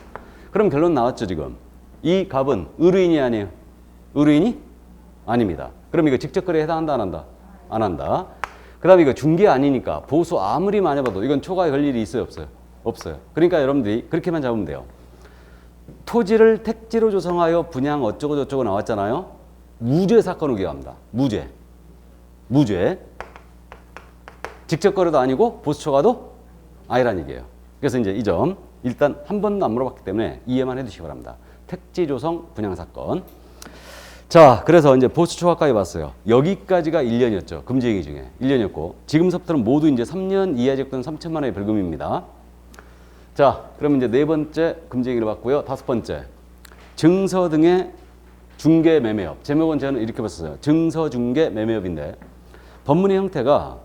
그럼 결론 나왔죠 지금. 이 갑은 의뢰인이 아니에요. 의뢰인이 아닙니다. 그럼 이거 직접 거래에 해당한다 안 한다? 안 한다. 그 다음에 이거 중개 아니니까 보수 아무리 많이 봐도 이건 초과에 걸 일이 있어요 없어요? 없어요. 그러니까 여러분들이 그렇게만 잡으면 돼요. 토지를 택지로 조성하여 분양 어쩌고 저쩌고 나왔잖아요. 무죄 사건으로 기억합니다. 무죄. 직접 거래도 아니고 보수 초과도 아니란 얘기예요. 그래서 이제 이 점 일단 한 번도 안 물어봤기 때문에 이해만 해두시기 바랍니다. 택지 조성 분양 사건. 자, 그래서 이제 보수 초과까지 봤어요. 여기까지가 1년이었죠. 금지행위 중에 1년이었고 지금부터는 모두 이제 3년 이하 적도는 3천만 원의 벌금입니다. 자, 그러면 이제 네 번째 금지행위를 봤고요. 다섯 번째. 증서 등의 중개 매매업. 제목은 저는 이렇게 봤어요. 증서 중개 매매업인데 법문의 형태가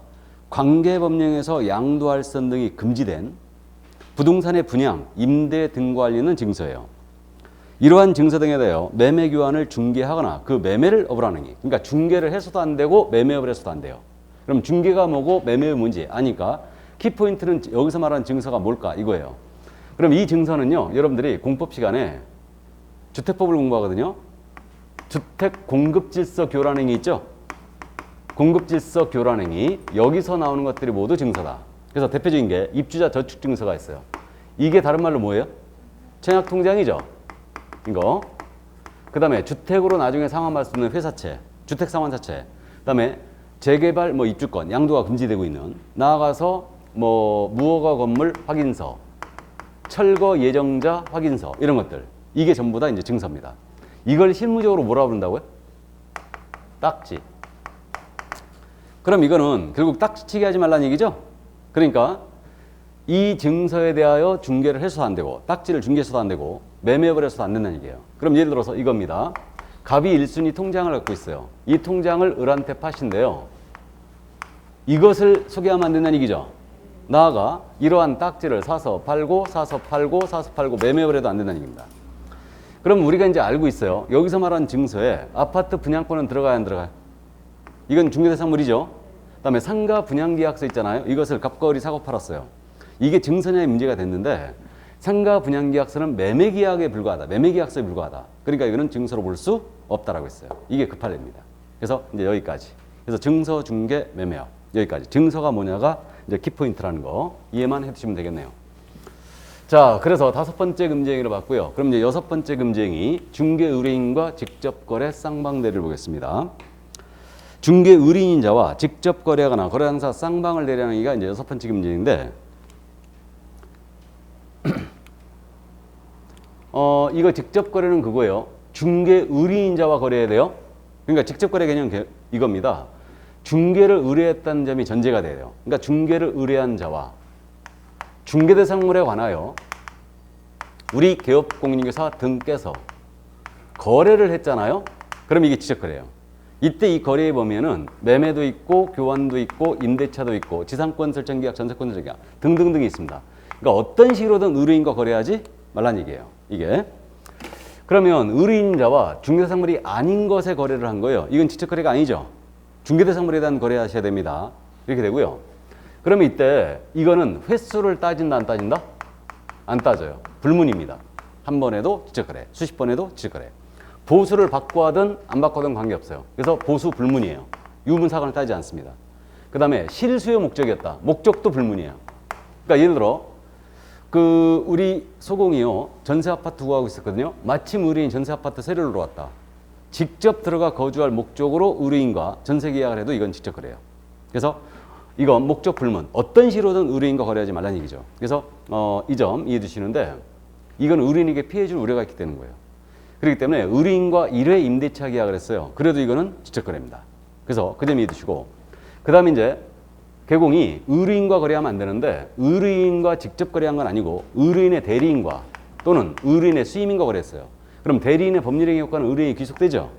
관계법령에서 양도할선 등이 금지된 부동산의 분양, 임대 등과 관련된 증서예요. 이러한 증서 등에 대하여 매매 교환을 중개하거나 그 매매를 업을 하는 게, 그러니까 중개를 해서도 안 되고 매매업을 해서도 안 돼요. 그럼 중개가 뭐고 매매업이 뭔지 아니까 키포인트는 여기서 말하는 증서가 뭘까 이거예요. 그럼 이 증서는요, 여러분들이 공법 시간에 주택법을 공부하거든요. 주택 공급질서 교란행위 있죠? 공급질서 교란행위, 여기서 나오는 것들이 모두 증서다. 그래서 대표적인 게 입주자 저축 증서가 있어요. 이게 다른 말로 뭐예요? 청약통장이죠. 이거. 그 다음에 주택으로 나중에 상환받을 수 있는 회사채, 주택 상환사채. 그 다음에 재개발 뭐 입주권, 양도가 금지되고 있는, 나아가서 뭐 무허가 건물 확인서, 철거 예정자 확인서, 이런 것들. 이게 전부 다 이제 증서입니다. 이걸 실무적으로 뭐라고 부른다고요? 딱지. 그럼 이거는 결국 딱지치기 하지 말라는 얘기죠? 그러니까 이 증서에 대하여 중개를 해서도 안 되고, 딱지를 중개해서도 안 되고, 매매업을 해서도 안 된다는 얘기예요. 그럼 예를 들어서 이겁니다. 갑이 1순위 통장을 갖고 있어요. 이 통장을 을한테 파신데요. 이것을 소개하면 안 된다는 얘기죠. 나아가 이러한 딱지를 사서 팔고, 사서 팔고, 사서 팔고, 매매업을 해도 안 된다는 얘기입니다. 그럼 우리가 이제 알고 있어요. 여기서 말하는 증서에 아파트 분양권은 들어가야 안 들어가요? 이건 중개대상물이죠. 그다음에 상가 분양계약서 있잖아요. 이것을 갑과 을이 사고 팔았어요. 이게 증서냐의 문제가 됐는데 상가 분양계약서는 매매계약에 불과하다. 매매계약서에 불과하다. 그러니까 이거는 증서로 볼 수 없다라고 했어요. 이게 그 판례입니다. 그래서 이제 여기까지. 그래서 증서, 중개, 매매업 여기까지. 증서가 뭐냐가 이제 키포인트라는 거 이해만 해두시면 되겠네요. 자, 그래서 5번째 금지행위를 봤고요. 그럼 이제 6번째 금지행위, 중개 의뢰인과 직접 거래 쌍방대리를 보겠습니다. 중개 의뢰인인 자와 직접 거래하거나 거래 당사 쌍방을 대리하는 이가 이제 6번째 금지인데, 이거 직접 거래는 그거예요. 중개 의뢰인 자와 거래해야 돼요. 그러니까 직접 거래 개념 이겁니다. 중개를 의뢰했다는 점이 전제가 돼요. 그러니까 중개를 의뢰한 자와 중개대상물에 관하여 우리 개업공인중개사 등께서 거래를 했잖아요. 그럼 이게 지적거래예요. 이때 이 거래의 범위에는 매매도 있고 교환도 있고 임대차도 있고 지상권 설정계약, 전세권 설정계약 등등등이 있습니다. 그러니까 어떤 식으로든 의뢰인과 거래하지 말란 얘기예요. 이게. 그러면 의뢰인자와 중개대상물이 아닌 것에 거래를 한 거예요. 이건 지적거래가 아니죠. 중개대상물에 대한 거래하셔야 됩니다. 이렇게 되고요. 그러면 이때 이거는 횟수를 따진다 안 따진다? 안 따져요. 불문입니다. 한 번 해도 지적거래, 수십 번 해도 지적거래. 보수를 받고 하든 안 받고 하든 관계없어요. 그래서 보수 불문이에요. 유문사건을 따지지 않습니다. 그 다음에 실수요 목적이었다. 목적도 불문이에요. 그러니까 예를 들어 우리 소공이요. 전세 아파트 구하고 있었거든요. 마침 의뢰인 전세 아파트 세를 들어왔다. 직접 들어가 거주할 목적으로 의뢰인과 전세 계약을 해도 이건 지적거래예요. 그래서 이건 목적 불문. 어떤 식으로든 의뢰인과 거래하지 말라는 얘기죠. 그래서 이 점 이해해 주시는데 이건 의뢰인에게 피해 줄 우려가 있기 때문인 거예요. 그렇기 때문에 의뢰인과 1회 임대차 계약을 했어요. 그래도 이거는 지적거래입니다. 그래서 그 점 이해해 주시고, 그 다음에 이제 개공이 의뢰인과 거래하면 안 되는데 의뢰인과 직접 거래한 건 아니고 의뢰인의 대리인과 또는 의뢰인의 수임인과 거래했어요. 그럼 대리인의 법률행위 효과는 의뢰인이 귀속되죠.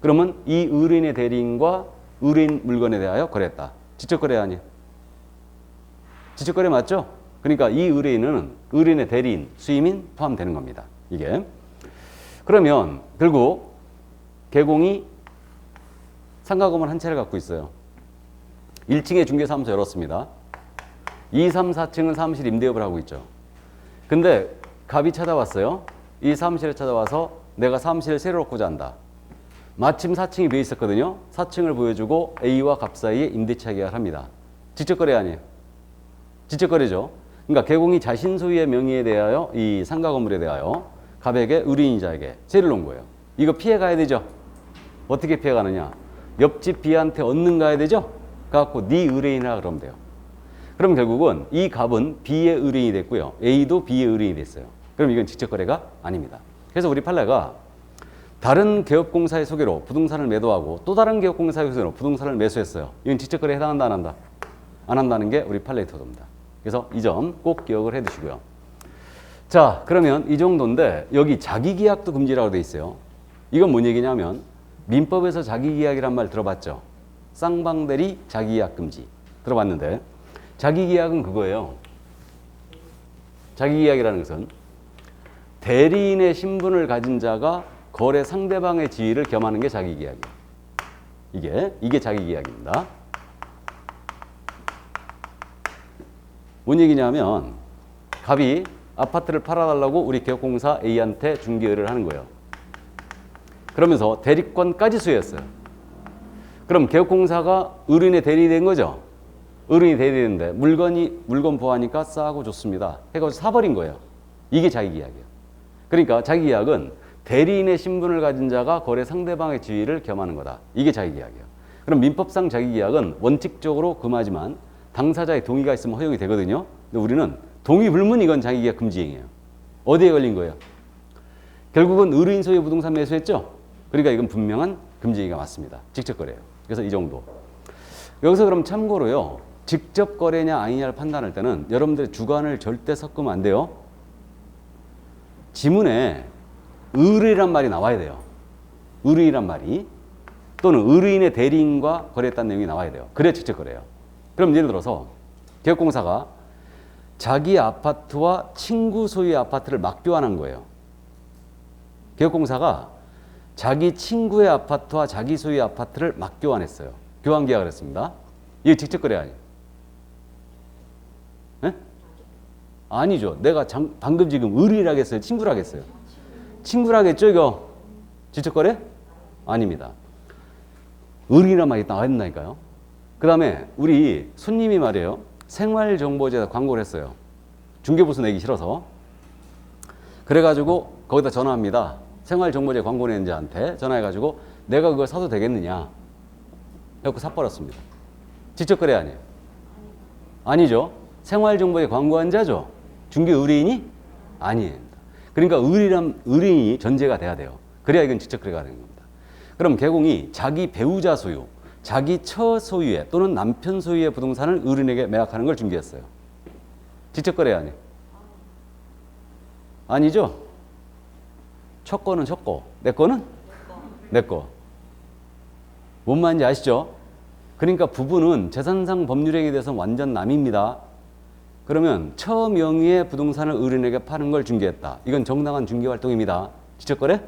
그러면 이 의뢰인의 대리인과 의뢰인 물건에 대하여 거래했다. 지적거래 아니에요? 지적거래 맞죠? 그러니까 이 의뢰인은 의뢰인의 대리인, 수임인 포함되는 겁니다. 이게. 그러면 결국 개공이 상가건물 한 채를 갖고 있어요. 1층에 중개사무소 열었습니다. 2, 3, 4층은 사무실 임대업을 하고 있죠. 근데 갑이 찾아왔어요. 이 사무실에 찾아와서 내가 사무실을 새로 놓고자 한다. 마침 4층이 비어 있었거든요. 4층을 보여주고 A와 갑 사이에 임대차 계약을 합니다. 지적거래 아니에요? 지적거래죠. 그러니까 개공이 자신 소유의 명의에 대하여 이 상가 건물에 대하여 갑에게 의뢰인자에게 세를 놓은 거예요. 이거 피해 가야 되죠. 어떻게 피해 가느냐? 옆집 B한테 얻는 가야 되죠. 그래갖고 네 의뢰인이라 그러면 돼요. 그럼 결국은 이 갑은 B의 의뢰인이 됐고요. A도 B의 의뢰인이 됐어요. 그럼 이건 직접거래가 아닙니다. 그래서 우리 판례가 다른 개업공사의 소개로 부동산을 매도하고 또 다른 개업공사의 소개로 부동산을 매수했어요. 이건 직접거래에 해당한다 안 한다? 안 한다는 게 우리 판례의 토도입니다. 그래서 이 점 꼭 기억을 해 두시고요. 자, 그러면 이 정도인데 여기 자기계약도 금지라고 돼 있어요. 이건 뭔 얘기냐면 민법에서 자기계약이란 말 들어봤죠? 쌍방대리 자기계약 금지 들어봤는데 자기계약은 그거예요. 자기계약이라는 것은 대리인의 신분을 가진 자가 거래 상대방의 지위를 겸하는 게 자기계약이에요. 이게 자기계약입니다. 뭔 얘기냐면 갑이 아파트를 팔아달라고 우리 개업공사 A한테 중개 의뢰를 하는 거예요. 그러면서 대리권까지 수여했어요. 그럼 개업공사가 의뢰인의 대리인이 된 거죠. 의뢰인이 대리인인데 물건 보아하니까 싸고 좋습니다 해가지고 사버린 거예요. 이게 자기계약이에요. 그러니까 자기계약은 대리인의 신분을 가진 자가 거래 상대방의 지위를 겸하는 거다. 이게 자기계약이에요. 그럼 민법상 자기계약은 원칙적으로 금하지만 당사자의 동의가 있으면 허용이 되거든요. 근데 우리는 동의 불문 이건 자기계약 금지행위예요. 어디에 걸린 거예요? 결국은 의뢰인 소유 부동산 매수했죠. 그러니까 이건 분명한 금지행위가 맞습니다. 직접 거래예요. 그래서 이 정도. 여기서 그럼 참고로요. 직접 거래냐 아니냐를 판단할 때는 여러분들의 주관을 절대 섞으면 안 돼요. 지문에 의뢰란 말이 나와야 돼요. 의뢰란 말이. 또는 의뢰인의 대리인과 거래했다는 내용이 나와야 돼요. 그래야 직접 거래예요. 그럼 예를 들어서 개업공사가 자기 아파트와 친구 소유의 아파트를 맞교환한 거예요. 개업공사가 자기 친구의 아파트와 자기 소유의 아파트를 맞교환했어요. 교환 계약을 했습니다. 이게 직접 거래 아니에요? 네? 아니죠. 내가 방금 지금 의뢰라고 했어요? 친구라고 했어요? 친구라고 했죠, 이거? 직접 거래? 아닙니다. 의뢰란 말이 나와야 된다니까요. 그 다음에 우리 손님이 말이에요. 생활정보제에다 광고를 했어요. 중개보수 내기 싫어서. 그래가지고 거기다 전화합니다. 생활정보제 광고 내는 자한테 전화해가지고 내가 그걸 사도 되겠느냐. 그래서 사버렸습니다. 직접 거래 아니에요? 아니죠. 생활정보제 광고한 자죠. 중개 의뢰인이? 아니에요. 그러니까 의뢰인이 전제가 돼야 돼요. 그래야 이건 직접 거래가 되는 겁니다. 그럼 개공이 자기 배우자 소유, 자기 처 소유의 또는 남편 소유의 부동산을 의뢰인에게 매각하는 걸 중개했어요. 직접 거래 아니에요? 아니죠. 첫 거는 첫 거, 내 거는 내 거. 뭔 말인지 아시죠? 그러니까 부부는 재산상 법률행위에 대해서는 완전 남입니다. 그러면 처 명의의 부동산을 의뢰인에게 파는 걸 중개했다. 이건 정당한 중개활동입니다. 직접 거래?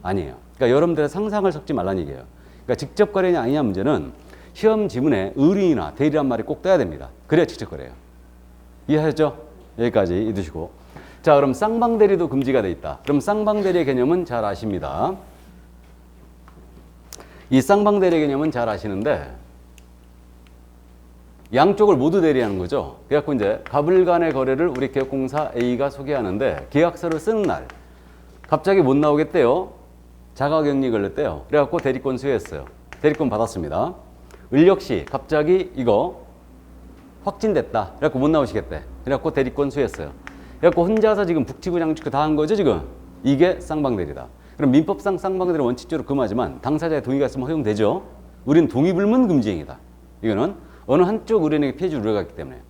아니에요. 그러니까 여러분들의 상상을 섞지 말라는 얘기예요. 그러니까 직접 거래냐 아니냐 문제는 시험 지문에 의뢰인이나 대리란 말이 꼭 떠야 됩니다. 그래야 직접 거래예요. 이해하셨죠? 여기까지 잊으시고. 자, 그럼 쌍방대리도 금지가 돼 있다. 그럼 쌍방대리의 개념은 잘 아십니다. 이 쌍방대리의 개념은 잘 아시는데 양쪽을 모두 대리하는 거죠. 그래갖고 이제 갑을 간의 거래를 우리 개업공사 A가 소개하는데 계약서를 쓰는 날 갑자기 못 나오겠대요. 자가격리 걸렸대요. 그래갖고 대리권 수여했어요. 대리권 받았습니다. 을 역시 갑자기 이거 확진됐다. 그래갖고 못 나오시겠대. 그래갖고 대리권 수여했어요. 그래갖고 혼자서 지금 북치고 장치고 다 한 거죠 지금. 이게 쌍방대리다. 그럼 민법상 쌍방대리는 원칙적으로 금하지만 당사자의 동의가 있으면 허용되죠. 우리는 동의불문 금지행위다. 이거는 어느 한쪽 의뢰인에게 피해줄 우려가 있기 때문에.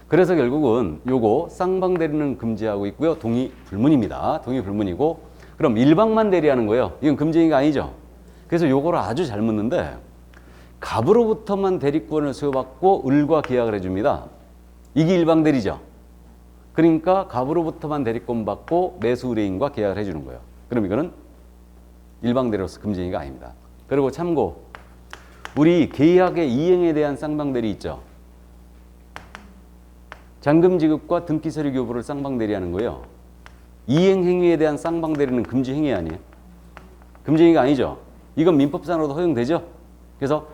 그래서 결국은 요거 쌍방대리는 금지하고 있고요. 동의불문입니다. 동의불문이고 그럼 일방만 대리하는 거예요. 이건 금지행위가 아니죠. 그래서 요거를 아주 잘 묻는데 갑으로부터만 대리권을 수여받고 을과 계약을 해줍니다. 이게 일방대리죠. 그러니까 갑으로부터만 대리권 받고 매수 의뢰인과 계약을 해주는 거예요. 그럼 이거는 일방대리로서 금지행위가 아닙니다. 그리고 참고 우리 계약의 이행에 대한 쌍방대리 있죠. 잔금지급과 등기서류 교부를 쌍방대리하는 거예요. 이행행위에 대한 쌍방대리는 금지행위 아니에요? 금지행위가 아니죠. 이건 민법상으로도 허용되죠. 그래서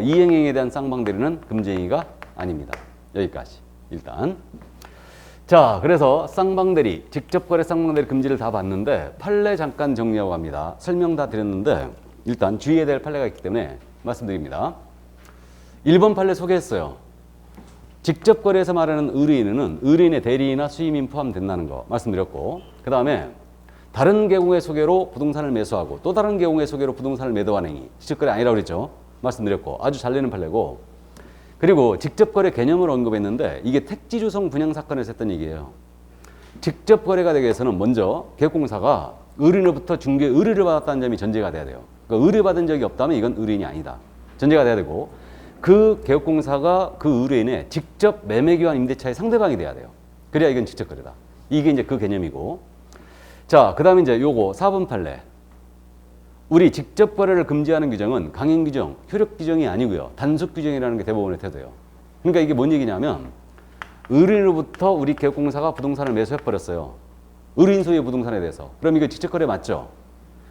이행행위에 대한 쌍방대리는 금지행위가 아닙니다. 여기까지 일단. 자, 그래서 쌍방대리, 직접거래 쌍방대리 금지를 다 봤는데 판례 잠깐 정리하고 갑니다. 설명 다 드렸는데 일단 주의해야 될 판례가 있기 때문에 말씀드립니다. 1번 판례 소개했어요. 직접거래에서 말하는 의뢰인은 의뢰인의 대리인이나 수임인 포함된다는 거 말씀드렸고 그 다음에 다른 계공의 소개로 부동산을 매수하고 또 다른 계공의 소개로 부동산을 매도하는 행위 직접거래 아니라고 그랬죠. 말씀드렸고 아주 잘 내는 판례고 그리고 직접거래 개념을 언급했는데 이게 택지조성 분양 사건에서 했던 얘기예요. 직접 거래가 되기 위해서는 먼저 계약공사가 의뢰인으로부터 중개 의뢰를 받았다는 점이 전제가 돼야 돼요. 그러니까 의뢰받은 적이 없다면 이건 의뢰인이 아니다. 전제가 돼야 되고 그 계약공사가 그 의뢰인의 직접 매매교환 임대차의 상대방이 돼야 돼요. 그래야 이건 직접 거래다. 이게 이제 그 개념이고. 자, 그 다음에 이제 요거 4번 판례. 우리 직접 거래를 금지하는 규정은 강행 규정, 효력 규정이 아니고요. 단속 규정이라는 게 대법원의 태도예요. 그러니까 이게 뭔 얘기냐면 의뢰인으로부터 우리 계약공사가 부동산을 매수해버렸어요. 의뢰인 소유의 부동산에 대해서. 그럼 이거 직접 거래 맞죠?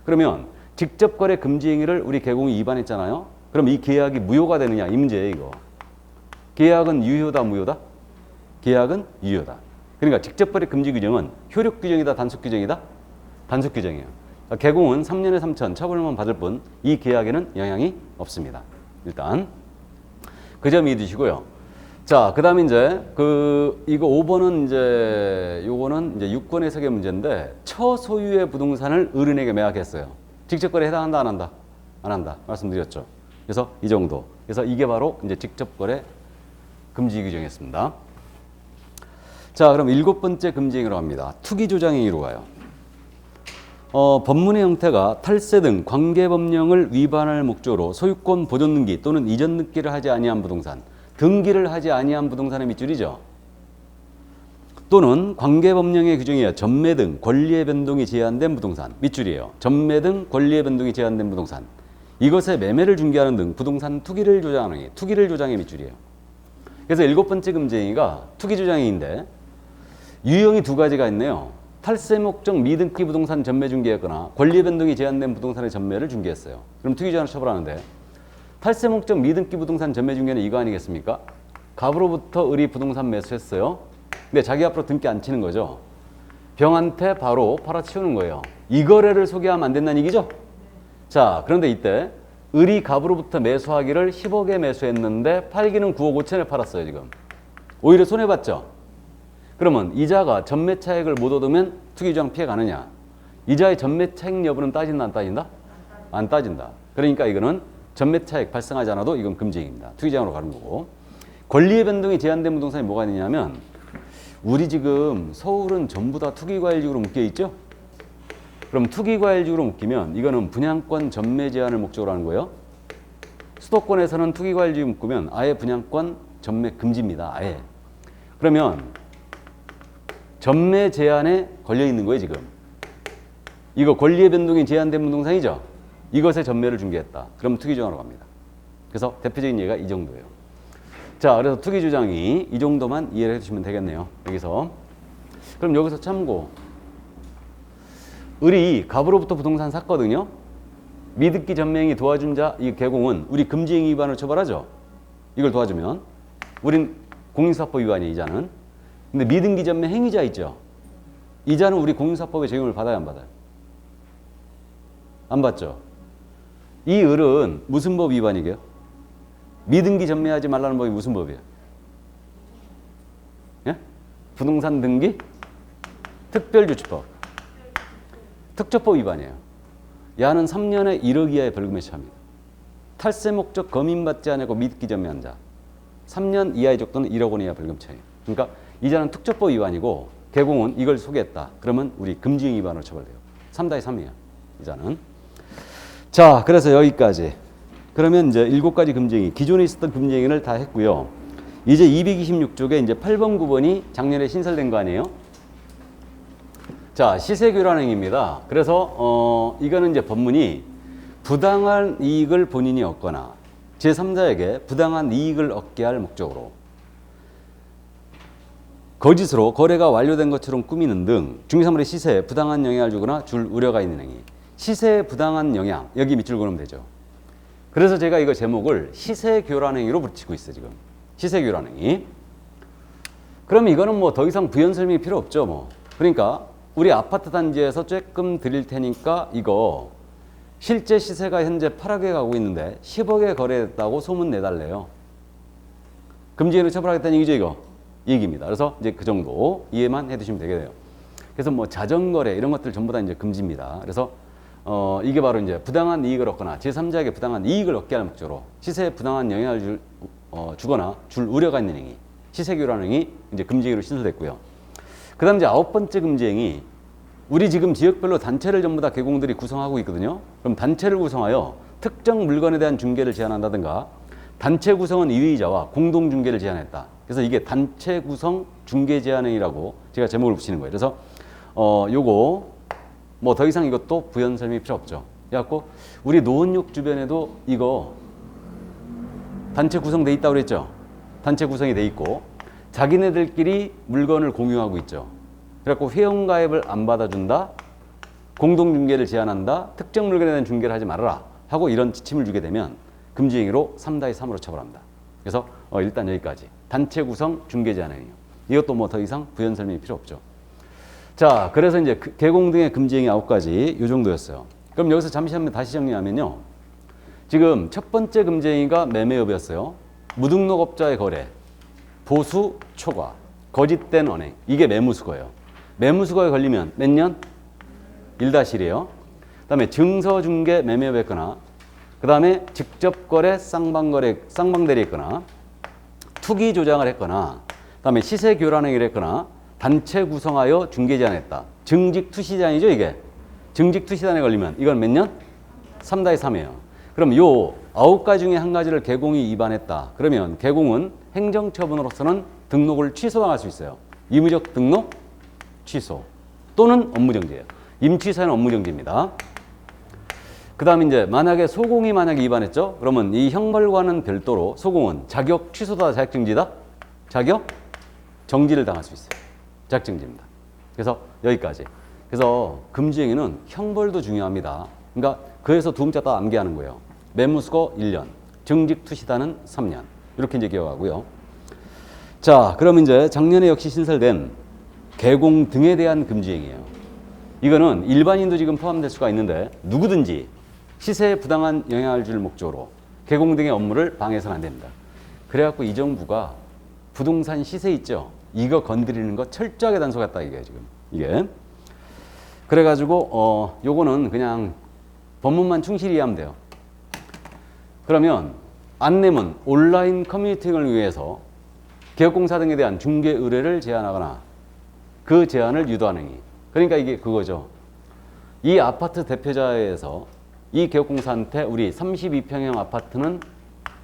그러면 직접 거래 금지 행위를 우리 계공이 위반했잖아요. 그럼 이 계약이 무효가 되느냐 이 문제예요 이거. 계약은 유효다 무효다? 계약은 유효다. 그러니까 직접 거래 금지 규정은 효력 규정이다 단속 규정이다? 단속 규정이에요. 그러니까 계공은 3년에 3천 처벌만 받을 뿐 이 계약에는 영향이 없습니다. 일단 그 점 이해두시고요. 자, 그 다음에 이제 이거 5번은 이제 요거는 이제 6권 해석의 문제인데 처소유의 부동산을 의뢰인에게 매각했어요. 직접 거래 해당한다 안 한다? 안 한다. 말씀드렸죠. 그래서 이 정도. 그래서 이게 바로 이제 직접 거래 금지 규정이었습니다. 자, 그럼 7번째 금지 행위로 갑니다. 투기 조장 행위로 가요. 법문의 형태가 탈세 등 관계 법령을 위반할 목적으로 소유권 보존 등기 또는 이전 등기를 하지 아니한 부동산, 등기를 하지 아니한 부동산의 밑줄이죠. 또는 관계 법령의 규정에 의해 전매 등 권리의 변동이 제한된 부동산, 밑줄이에요. 전매 등 권리의 변동이 제한된 부동산. 이것의 매매를 중개하는 등 부동산 투기를 조장하는 행위, 투기를 조장의 밑줄이에요. 그래서 7번째 금지 행위가 투기 조장행위인데 유형이 두 가지가 있네요. 탈세 목적 미등기 부동산 전매 중개했거나 권리 변동이 제한된 부동산의 전매를 중개했어요. 그럼 투기 조장을 처벌하는데 탈세 목적 미등기 부동산 전매 중개는 이거 아니겠습니까? 갑으로부터 을이 부동산 매수했어요. 근데 자기 앞으로 등기 안 치는 거죠. 병한테 바로 팔아치우는 거예요. 이 거래를 소개하면 안 된다는 얘기죠? 자, 그런데 이때 을이 갑으로부터 매수하기를 10억에 매수했는데 팔기는 9억 5천에 팔았어요 지금. 오히려 손해봤죠? 그러면 이자가 전매 차익을 못 얻으면 투기조장 피해 가느냐? 이자의 전매 차익 여부는 따진다 안 따진다? 안 따진다. 그러니까 이거는 전매 차익 발생하지 않아도 이건 금지행위입니다. 투기조장으로 가는 거고. 권리의 변동이 제한된 부동산이 뭐가 있냐면 우리 지금 서울은 전부 다 투기과일지구로 묶여 있죠? 그럼 투기과일지구로 묶이면 이거는 분양권 전매 제한을 목적으로 하는 거예요. 수도권에서는 투기과일지구 묶으면 아예 분양권 전매 금지입니다. 아예. 그러면 전매 제한에 걸려 있는 거예요 지금. 이거 권리의 변동이 제한된 부동산이죠. 이것의 전매를 중개했다. 그럼 투기조장으로 갑니다. 그래서 대표적인 예가 이 정도예요. 자, 그래서 투기조장이 이 정도만 이해를 해주시면 되겠네요. 여기서. 그럼 여기서 참고. 을이 갑으로부터 부동산 샀거든요. 미등기 전매행위 도와준 자, 이 계공은 우리 금지행위 위반을 처벌하죠. 이걸 도와주면. 우린 공인사법 위반이에요, 이자는. 근데 미등기 전매 행위자 있죠. 이자는 우리 공인사법의 적용을 받아야 안 받아요? 안 받죠. 이 을은 무슨 법 위반이게요? 미등기 전매하지 말라는 법이 무슨 법이에요? 예? 부동산 등기 특별조치법. 특조법 위반이에요. 야는 3년에 1억 이하의 벌금에 처합니다. 탈세 목적 검인받지 않고 미등기 전매한 자 3년 이하의 적도는 1억 원 이하 벌금 처해요. 그러니까 이자는 특조법 위반이고 계공은 이걸 소개했다. 그러면 우리 금지행 위반으로 처벌돼요. 3-3이에요. 이자는. 자, 그래서 여기까지. 그러면 이제 7가지 금지행위, 기존에 있었던 금지행위를 다 했고요. 이제 226쪽에 이제 8번, 9번이 작년에 신설된 거 아니에요? 자, 시세교란행위입니다. 그래서 이거는 이제 법문이 부당한 이익을 본인이 얻거나 제3자에게 부당한 이익을 얻게 할 목적으로 거짓으로 거래가 완료된 것처럼 꾸미는 등 중개사물의 시세에 부당한 영향을 주거나 줄 우려가 있는 행위. 시세에 부당한 영향, 여기 밑줄 그으면 되죠. 그래서 제가 이거 제목을 시세교란행위로 붙이고 있어요 지금. 시세교란행위. 그럼 이거는 뭐 더 이상 부연 설명이 필요 없죠 뭐. 그러니까 우리 아파트 단지에서 조금 드릴 테니까 이거 실제 시세가 현재 8억에 가고 있는데 10억에 거래됐다고 소문 내달래요. 금지행위로 처벌하겠다는 얘기죠 이거. 이 얘기입니다. 그래서 이제 그 정도 이해만 해두시면 되겠네요. 그래서 뭐 자전거래 이런 것들 전부 다 이제 금지입니다. 그래서 이게 바로 이제 부당한 이익을 얻거나 제3자에게 부당한 이익을 얻게 할 목적으로 시세에 부당한 영향을 주거나 줄 우려가 있는 행위, 시세교란 행위 이제 금지행위로 신설됐고요. 그다음 이제 아홉 번째 금지행위. 우리 지금 지역별로 단체를 전부 다 개공들이 구성하고 있거든요. 그럼 단체를 구성하여 특정 물건에 대한 중개를 제한한다든가 단체 구성은 2위자와 공동 중개를 제한했다. 그래서 이게 단체 구성 중개 제한행위라고 제가 제목을 붙이는 거예요. 그래서 요거 뭐 더 이상 이것도 부연 설명이 필요 없죠. 그래갖고 우리 노원역 주변에도 이거 단체 구성돼 있다고 그랬죠. 단체 구성이 돼 있고 자기네들끼리 물건을 공유하고 있죠. 그래갖고 회원가입을 안 받아준다, 공동중개를 제한한다, 특정 물건에 대한 중개를 하지 말아라 하고 이런 지침을 주게 되면 금지행위로 3-3으로 처벌합니다. 그래서 일단 여기까지 단체 구성 중개 제한행위요. 이것도 뭐 더 이상 부연 설명이 필요 없죠. 자, 그래서 이제 개공 등의 금지행위 9가지 이 정도였어요. 그럼 여기서 잠시 한번 다시 정리하면요. 지금 첫 번째 금지행위가 매매업이었어요. 무등록업자의 거래, 보수, 초과, 거짓된 언행. 이게 매무수거예요. 매무수거에 걸리면 몇 년? 1-1이에요. 그 다음에 증서중개 매매업했거나 그 다음에 직접거래, 쌍방대리 했거나 투기 조장을 했거나 그 다음에 시세교란행위를 했거나 단체 구성하여 중개 제한했다. 증직투시제한이죠 이게. 증직투시제한에 걸리면 이건 몇 년? 3-3이에요. 그럼 요 9가지 중에 한 가지를 개공이 위반했다. 그러면 개공은 행정처분으로서는 등록을 취소당할 수 있어요. 의무적 등록 취소 또는 업무정지예요. 임취사유는 업무정지입니다. 그 다음에 이제 만약에 소공이 만약에 위반했죠? 그러면 이 형벌과는 별도로 소공은 자격 취소다, 자격정지다? 자격 정지를 당할 수 있어요. 자격정지입니다. 그래서 여기까지. 그래서 금지행위는 형벌도 중요합니다. 그러니까 그래서 두 문자 다 암기하는 거예요. 매무수거 1년, 증직투시다는 3년. 이렇게 이제 기억하고요. 자, 그럼 이제 작년에 역시 신설된 개공 등에 대한 금지행위예요. 이거는 일반인도 지금 포함될 수가 있는데 누구든지 시세에 부당한 영향을 줄 목적으로 개공 등의 업무를 방해해서는 안 됩니다. 그래갖고 이 정부가 부동산 시세 있죠? 이거 건드리는 거 철저하게 단속했다 이게 지금. 이게. 그래가지고 요거는 그냥 법문만 충실히 이해하면 돼요. 그러면 안내문, 온라인 커뮤니티를 위해서 개업공사 등에 대한 중개 의뢰를 제한하거나 그 제한을 유도하는 행위. 그러니까 이게 그거죠. 이 아파트 대표자에서 이 개업공사한테 우리 32평형 아파트는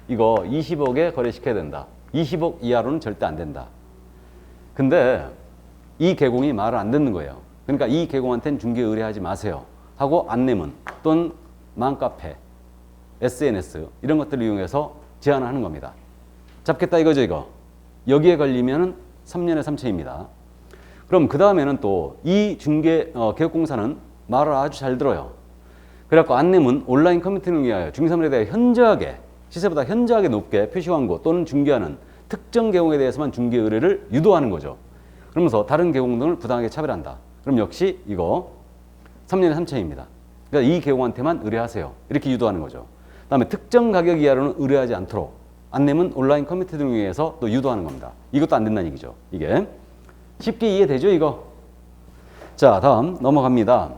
이거 20억에 거래시켜야 된다. 20억 이하로는 절대 안 된다. 근데 이 개공이 말을 안 듣는 거예요. 그러니까 이 개공한테는 중개 의뢰하지 마세요 하고 안내문 또는 맘카페, SNS 이런 것들을 이용해서 제한을 하는 겁니다. 잡겠다 이거죠 이거. 여기에 걸리면 3년에 3천입니다. 그럼 그 다음에는 또 이 중개 개업공사는 말을 아주 잘 들어요. 그래갖고 안내문 온라인 커뮤니티를 위하여 중개사물에 대해 현저하게 시세보다 현저하게 높게 표시 광고 또는 중개하는 특정 개공에 대해서만 중개 의뢰를 유도하는 거죠. 그러면서 다른 개공 등을 부당하게 차별한다. 그럼 역시 이거 3년에 3천입니다. 그러니까 이 개공한테만 의뢰하세요. 이렇게 유도하는 거죠. 그 다음에 특정 가격 이하로는 의뢰하지 않도록 안내문 온라인 커뮤니티 등을 위해서 또 유도하는 겁니다. 이것도 안 된다는 얘기죠. 이게 쉽게 이해되죠 이거? 자, 다음 넘어갑니다.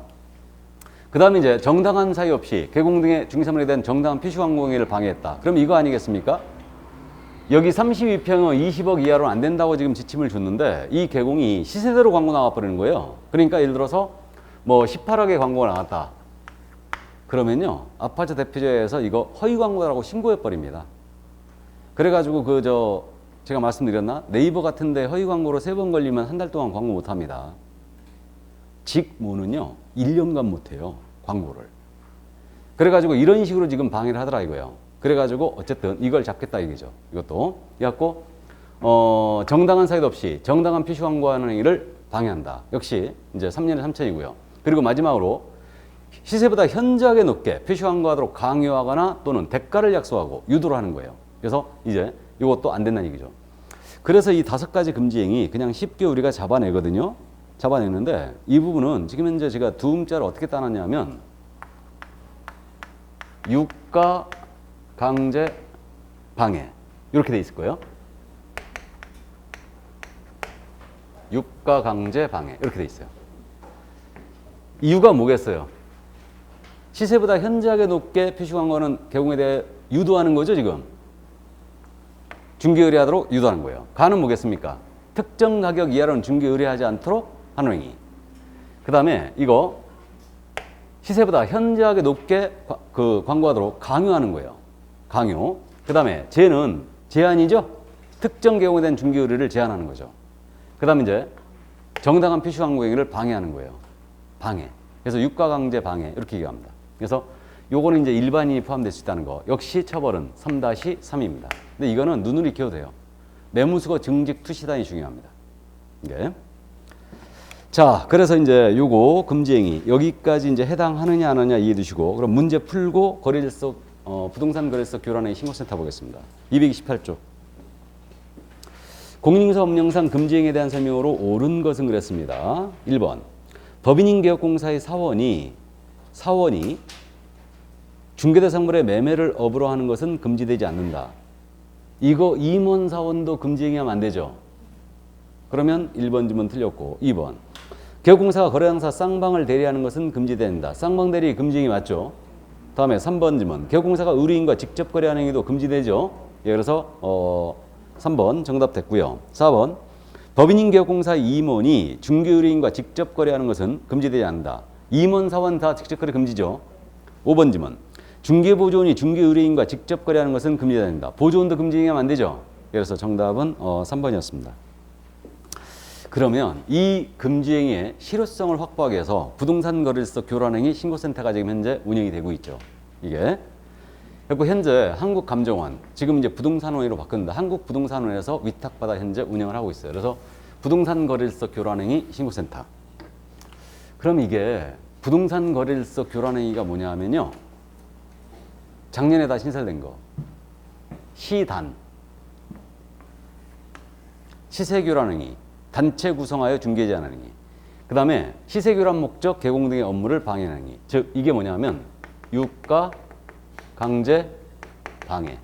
그 다음에 이제 정당한 사유 없이 개공 등의 중개사물에 대한 정당한 표시 광고 행위를 방해했다. 그럼 이거 아니겠습니까? 여기 32평은 20억 이하로 안 된다고 지금 지침을 줬는데 이 개공이 시세대로 광고 나와버리는 거예요. 그러니까 예를 들어서 뭐 18억의 광고가 나왔다. 그러면요 아파트 대표자에서 이거 허위 광고라고 신고해버립니다. 그래가지고 제가 말씀드렸나? 네이버 같은데 허위 광고로 3번 걸리면 한 달 동안 광고 못합니다. 직모는요 1년간 못해요 광고를. 그래가지고 이런 식으로 지금 방해를 하더라 이거예요. 그래가지고 어쨌든 이걸 잡겠다 이거죠. 이것도 그래갖고 정당한 사유 없이 정당한 표시 광고하는 행위를 방해한다. 역시 이제 3년에 3천이고요. 그리고 마지막으로 시세보다 현저하게 높게 표시 광고하도록 강요하거나 또는 대가를 약속하고 유도를 하는 거예요. 그래서 이제 이것도 안 된다는 얘기죠. 그래서 이 5가지 금지행위 그냥 쉽게 우리가 잡아내거든요. 잡아내는데 이 부분은 지금 현재 제가 두 음자를 어떻게 따놨냐면 유가 강제 방해 이렇게 돼 있을 거예요. 유가 강제 방해 이렇게 돼 있어요. 이유가 뭐겠어요? 시세보다 현저하게 높게 표시 광고하는 개공에 대해 유도하는 거죠 지금. 중개 의뢰하도록 유도하는 거예요. 가는 뭐겠습니까? 특정 가격 이하로는 중개 의뢰하지 않도록 하는 행위. 그 다음에 이거 시세보다 현저하게 높게 광고하도록 강요하는 거예요. 강요. 그 다음에 제는 제한이죠. 특정 경우에 대한 중개 의뢰를 제한하는 거죠. 그 다음에 이제 정당한 표시 광고 행위를 방해하는 거예요. 방해. 그래서 유가 강제 방해 이렇게 얘기합니다. 그래서 요거는 이제 일반인이 포함될 수 있다는 거. 역시 처벌은 3-3입니다. 근데 이거는 눈으로 익혀도 돼요. 매무수거 증직 투시단이 중요합니다. 이게. 자, 그래서 이제 요거 금지행위 여기까지 이제 해당하느냐 안 하느냐 이해해 두시고 그럼 문제 풀고 거래질서 부동산 거래질서 교란행위 신고센터 보겠습니다. 228조. 공인인증서 업령상 금지행위에 대한 설명으로 옳은 것은 그랬습니다. 1번. 법인인개업공사의 사원이 중개대상물의 매매를 업으로 하는 것은 금지되지 않는다. 이거 임원사원도 금지행위하면 안 되죠. 그러면 1번 지문 틀렸고 2번. 개업공사가 거래당사 쌍방을 대리하는 것은 금지된다. 쌍방 대리 금지행위 맞죠? 다음에 3번 지문. 개업공사가 의뢰인과 직접 거래하는 행위도 금지되죠. 예, 그래서 3번 정답 됐고요. 4번. 법인인 개업공사 임원이 중개 의뢰인과 직접 거래하는 것은 금지되지 않는다. 임원 사원 다 직접 거래 금지죠. 5번 지문. 중개보조원이 중개 의뢰인과 직접 거래하는 것은 금지되지 않는다. 보조원도 금지하면 안 되죠. 그래서 정답은 3번이었습니다. 그러면 이 금지행위의 실효성을 확보하기 위해서 부동산 거래질서 교란행위 신고센터가 지금 현재 운영이 되고 있죠. 이게. 그리고 현재 한국감정원, 지금 이제 부동산원으로 바꿨는데 한국부동산원에서 위탁받아 현재 운영을 하고 있어요. 그래서 부동산 거래질서 교란행위 신고센터. 그럼 이게 부동산 거래질서 교란행위가 뭐냐 하면요. 작년에 다 신설된 거. 시단. 시세교란행위. 단체 구성하여 중개 제한하는 행위. 그 다음에 시세교란 목적 개공 등의 업무를 방해하는 행위. 즉 이게 뭐냐면 유가 강제 방해.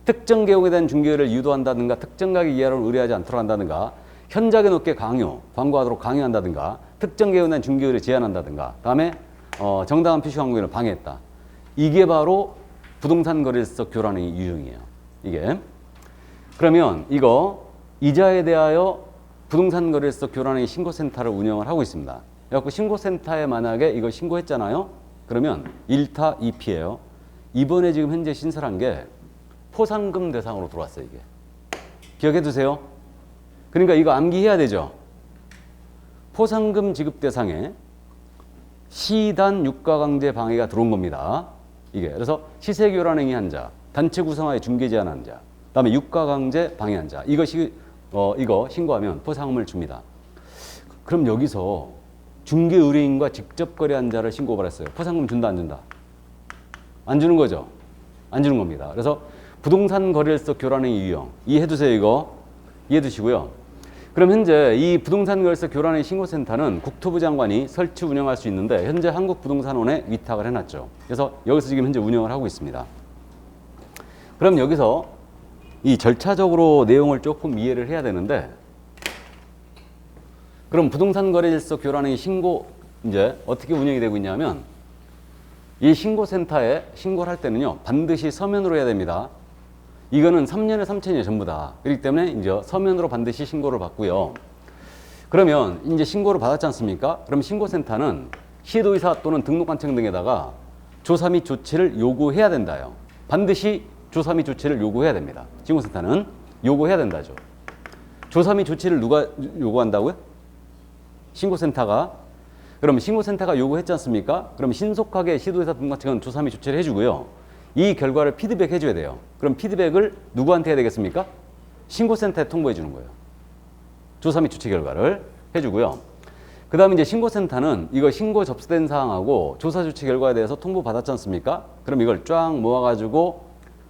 특정 개공에 대한 중개를 유도한다든가 특정 가격 이하로 의뢰하지 않도록 한다든가 현저하게 높게 광고하도록 강요한다든가 특정 개공에 대한 중개를 제한한다든가 다음에 정당한 표시 광고를 방해했다. 이게 바로 부동산 거래질서 교란행위 유형이에요. 이게. 그러면 이거 이자에 대하여 부동산 거래질서 교란행위 신고센터를 운영을 하고 있습니다. 그래서 신고센터에 만약에 이거 신고했잖아요. 그러면 1타 2피예요. 이번에 지금 현재 신설한 게 포상금 대상으로 들어왔어요. 이게. 기억해 두세요. 그러니까 이거 암기해야 되죠. 포상금 지급 대상에 시단 유가강제 방해가 들어온 겁니다. 이게. 그래서 시세교란행위 한 자, 단체 구성하에 중개 제한한 자, 그다음에 유가강제 방해한 자. 이거 신고하면 포상금을 줍니다. 그럼 여기서 중개 의뢰인과 직접 거래한 자를 신고받았어요. 포상금 준다 안 준다? 안 주는 거죠. 안 주는 겁니다. 그래서 부동산 거래질서 교란행위 유형 이해해 두세요. 이거 이해해 두시고요. 그럼 현재 이 부동산 거래질서 교란행위 신고센터는 국토부 장관이 설치 운영할 수 있는데 현재 한국부동산원에 위탁을 해놨죠. 그래서 여기서 지금 현재 운영을 하고 있습니다. 그럼 여기서 이 절차적으로 내용을 조금 이해를 해야 되는데 그럼 부동산 거래질서 교란행위 신고 이제 어떻게 운영이 되고 있냐면 이 신고센터에 신고를 할 때는요 반드시 서면으로 해야 됩니다. 이거는 3년에 3천이에요 전부 다. 그렇기 때문에 이제 서면으로 반드시 신고를 받고요. 그러면 이제 신고를 받았지 않습니까? 그럼 신고센터는 시도의사 또는 등록관청 등에다가 조사 및 조치를 요구해야 된다요. 반드시 조사 및 조치를 요구해야 됩니다. 신고센터는 요구해야 된다죠. 조사 및 조치를 누가 요구한다고요? 신고센터가. 그럼 신고센터가 요구했지 않습니까? 그럼 신속하게 시도의사 등록관청은 조사 및 조치를 해주고요. 이 결과를 피드백 해줘야 돼요. 그럼 피드백을 누구한테 해야 되겠습니까? 신고센터에 통보해 주는 거예요. 조사 및 조치 결과를 해주고요. 그 다음에 이제 신고센터는 이거 신고 접수된 사항하고 조사 조치 결과에 대해서 통보 받았지 않습니까? 그럼 이걸 쫙 모아가지고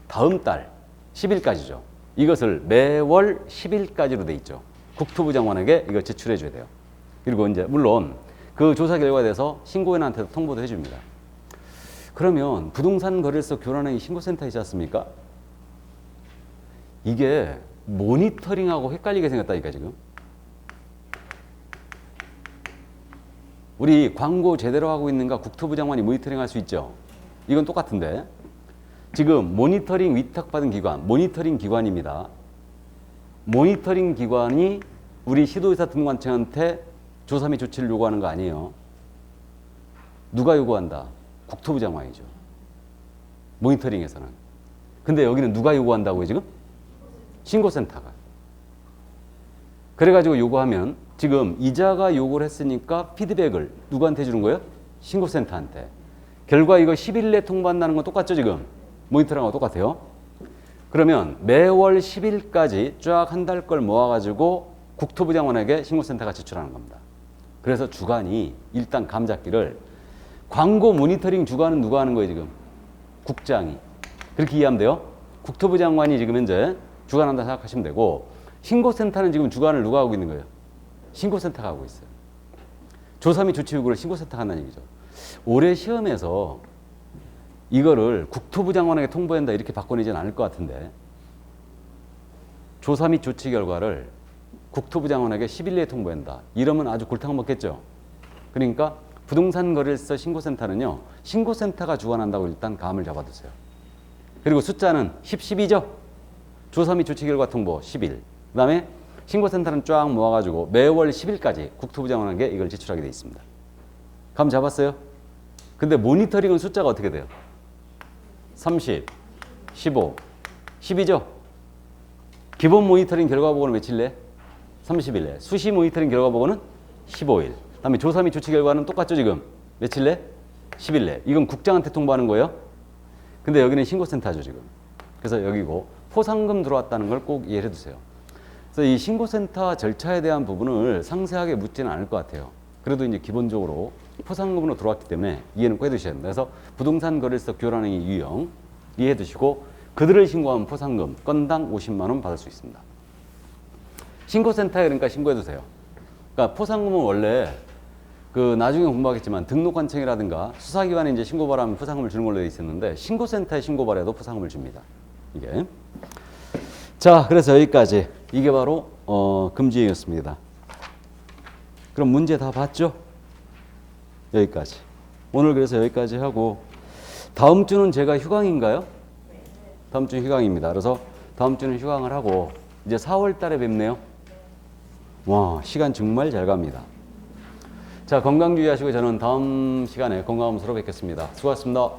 다음 달 10일까지죠. 이것을 매월 10일까지로 돼 있죠. 국토부 장관에게 이걸 제출해 줘야 돼요. 그리고 이제 물론 그 조사 결과에 대해서 신고인한테도 통보도 해줍니다. 그러면 부동산 거래질서 교란행위 신고센터 있지 않습니까? 이게 모니터링하고 헷갈리게 생겼다니까 지금. 우리 광고 제대로 하고 있는가 국토부 장관이 모니터링 할 수 있죠. 이건 똑같은데 지금 모니터링 위탁받은 기관, 모니터링 기관입니다. 모니터링 기관이 우리 시도의사 등록관청한테 조사 및 조치를 요구하는 거 아니에요. 누가 요구한다? 국토부 장관이죠. 모니터링에서는. 근데 여기는 누가 요구한다고요, 지금? 신고센터가. 그래가지고 요구하면 지금 이자가 요구를 했으니까 피드백을 누구한테 주는 거예요? 신고센터한테. 결과 이거 10일 내에 통보한다는 건 똑같죠, 지금? 모니터링하고 똑같아요. 그러면 매월 10일까지 쫙 한 달 걸 모아가지고 국토부 장관에게 신고센터가 제출하는 겁니다. 그래서 주관이 일단 감 잡기를 광고 모니터링 주관은 누가 하는 거예요, 지금? 국장이. 그렇게 이해하면 돼요. 국토부 장관이 지금 현재 주관한다 생각하시면 되고, 신고센터는 지금 주관을 누가 하고 있는 거예요? 신고센터가 하고 있어요. 조사 및 조치 요구를 신고센터가 한다는 얘기죠. 올해 시험에서 이거를 국토부 장관에게 통보한다 이렇게 바꿔내지는 않을 것 같은데, 조사 및 조치 결과를 국토부 장관에게 10일 내에 통보한다. 이러면 아주 골탕 먹겠죠. 그러니까 부동산 거래일서 신고센터는요, 신고센터가 주관한다고 일단 감을 잡아두세요. 그리고 숫자는 10죠. 조사 및 조치 결과 통보 10일. 그 다음에 신고센터는 쫙 모아가지고 매월 10일까지 국토부 장관에게 이걸 제출하게 돼 있습니다. 감 잡았어요? 근데 모니터링은 숫자가 어떻게 돼요? 30, 15, 10이죠? 기본 모니터링 결과 보고는 며칠 내? 30일 내. 수시 모니터링 결과 보고는 15일. 그 다음에 조사 및 조치 결과는 똑같죠, 지금? 며칠 내? 10일 내. 이건 국장한테 통보하는 거예요. 근데 여기는 신고센터죠, 지금. 그래서 여기고 포상금 들어왔다는 걸 꼭 이해해 두세요. 그래서 이 신고센터 절차에 대한 부분을 상세하게 묻지는 않을 것 같아요. 그래도 이제 기본적으로 포상금으로 들어왔기 때문에 이해는 꼭 해두셔야 됩니다. 그래서 부동산 거래일서 교란행위 유형 이해해 두시고, 그들을 신고하면 포상금 건당 50만 원 받을 수 있습니다. 신고센터에 그러니까 신고해 두세요. 그러니까 포상금은 원래 그 나중에 공부하겠지만 등록관청이라든가 수사기관에 이제 신고바라면 포상금을 주는 걸로 되어 있었는데, 신고센터에 신고바라도 포상금을 줍니다. 이게. 자, 그래서 여기까지. 이게 바로 금지였습니다. 그럼 문제 다 봤죠? 여기까지. 오늘 그래서 여기까지 하고, 다음 주는 제가 휴강인가요? 다음 주 휴강입니다. 그래서 다음 주는 휴강을 하고 이제 4월 달에 뵙네요. 와, 시간 정말 잘 갑니다. 자, 건강 주의하시고 저는 다음 시간에 건강하면서로 뵙겠습니다. 수고하셨습니다.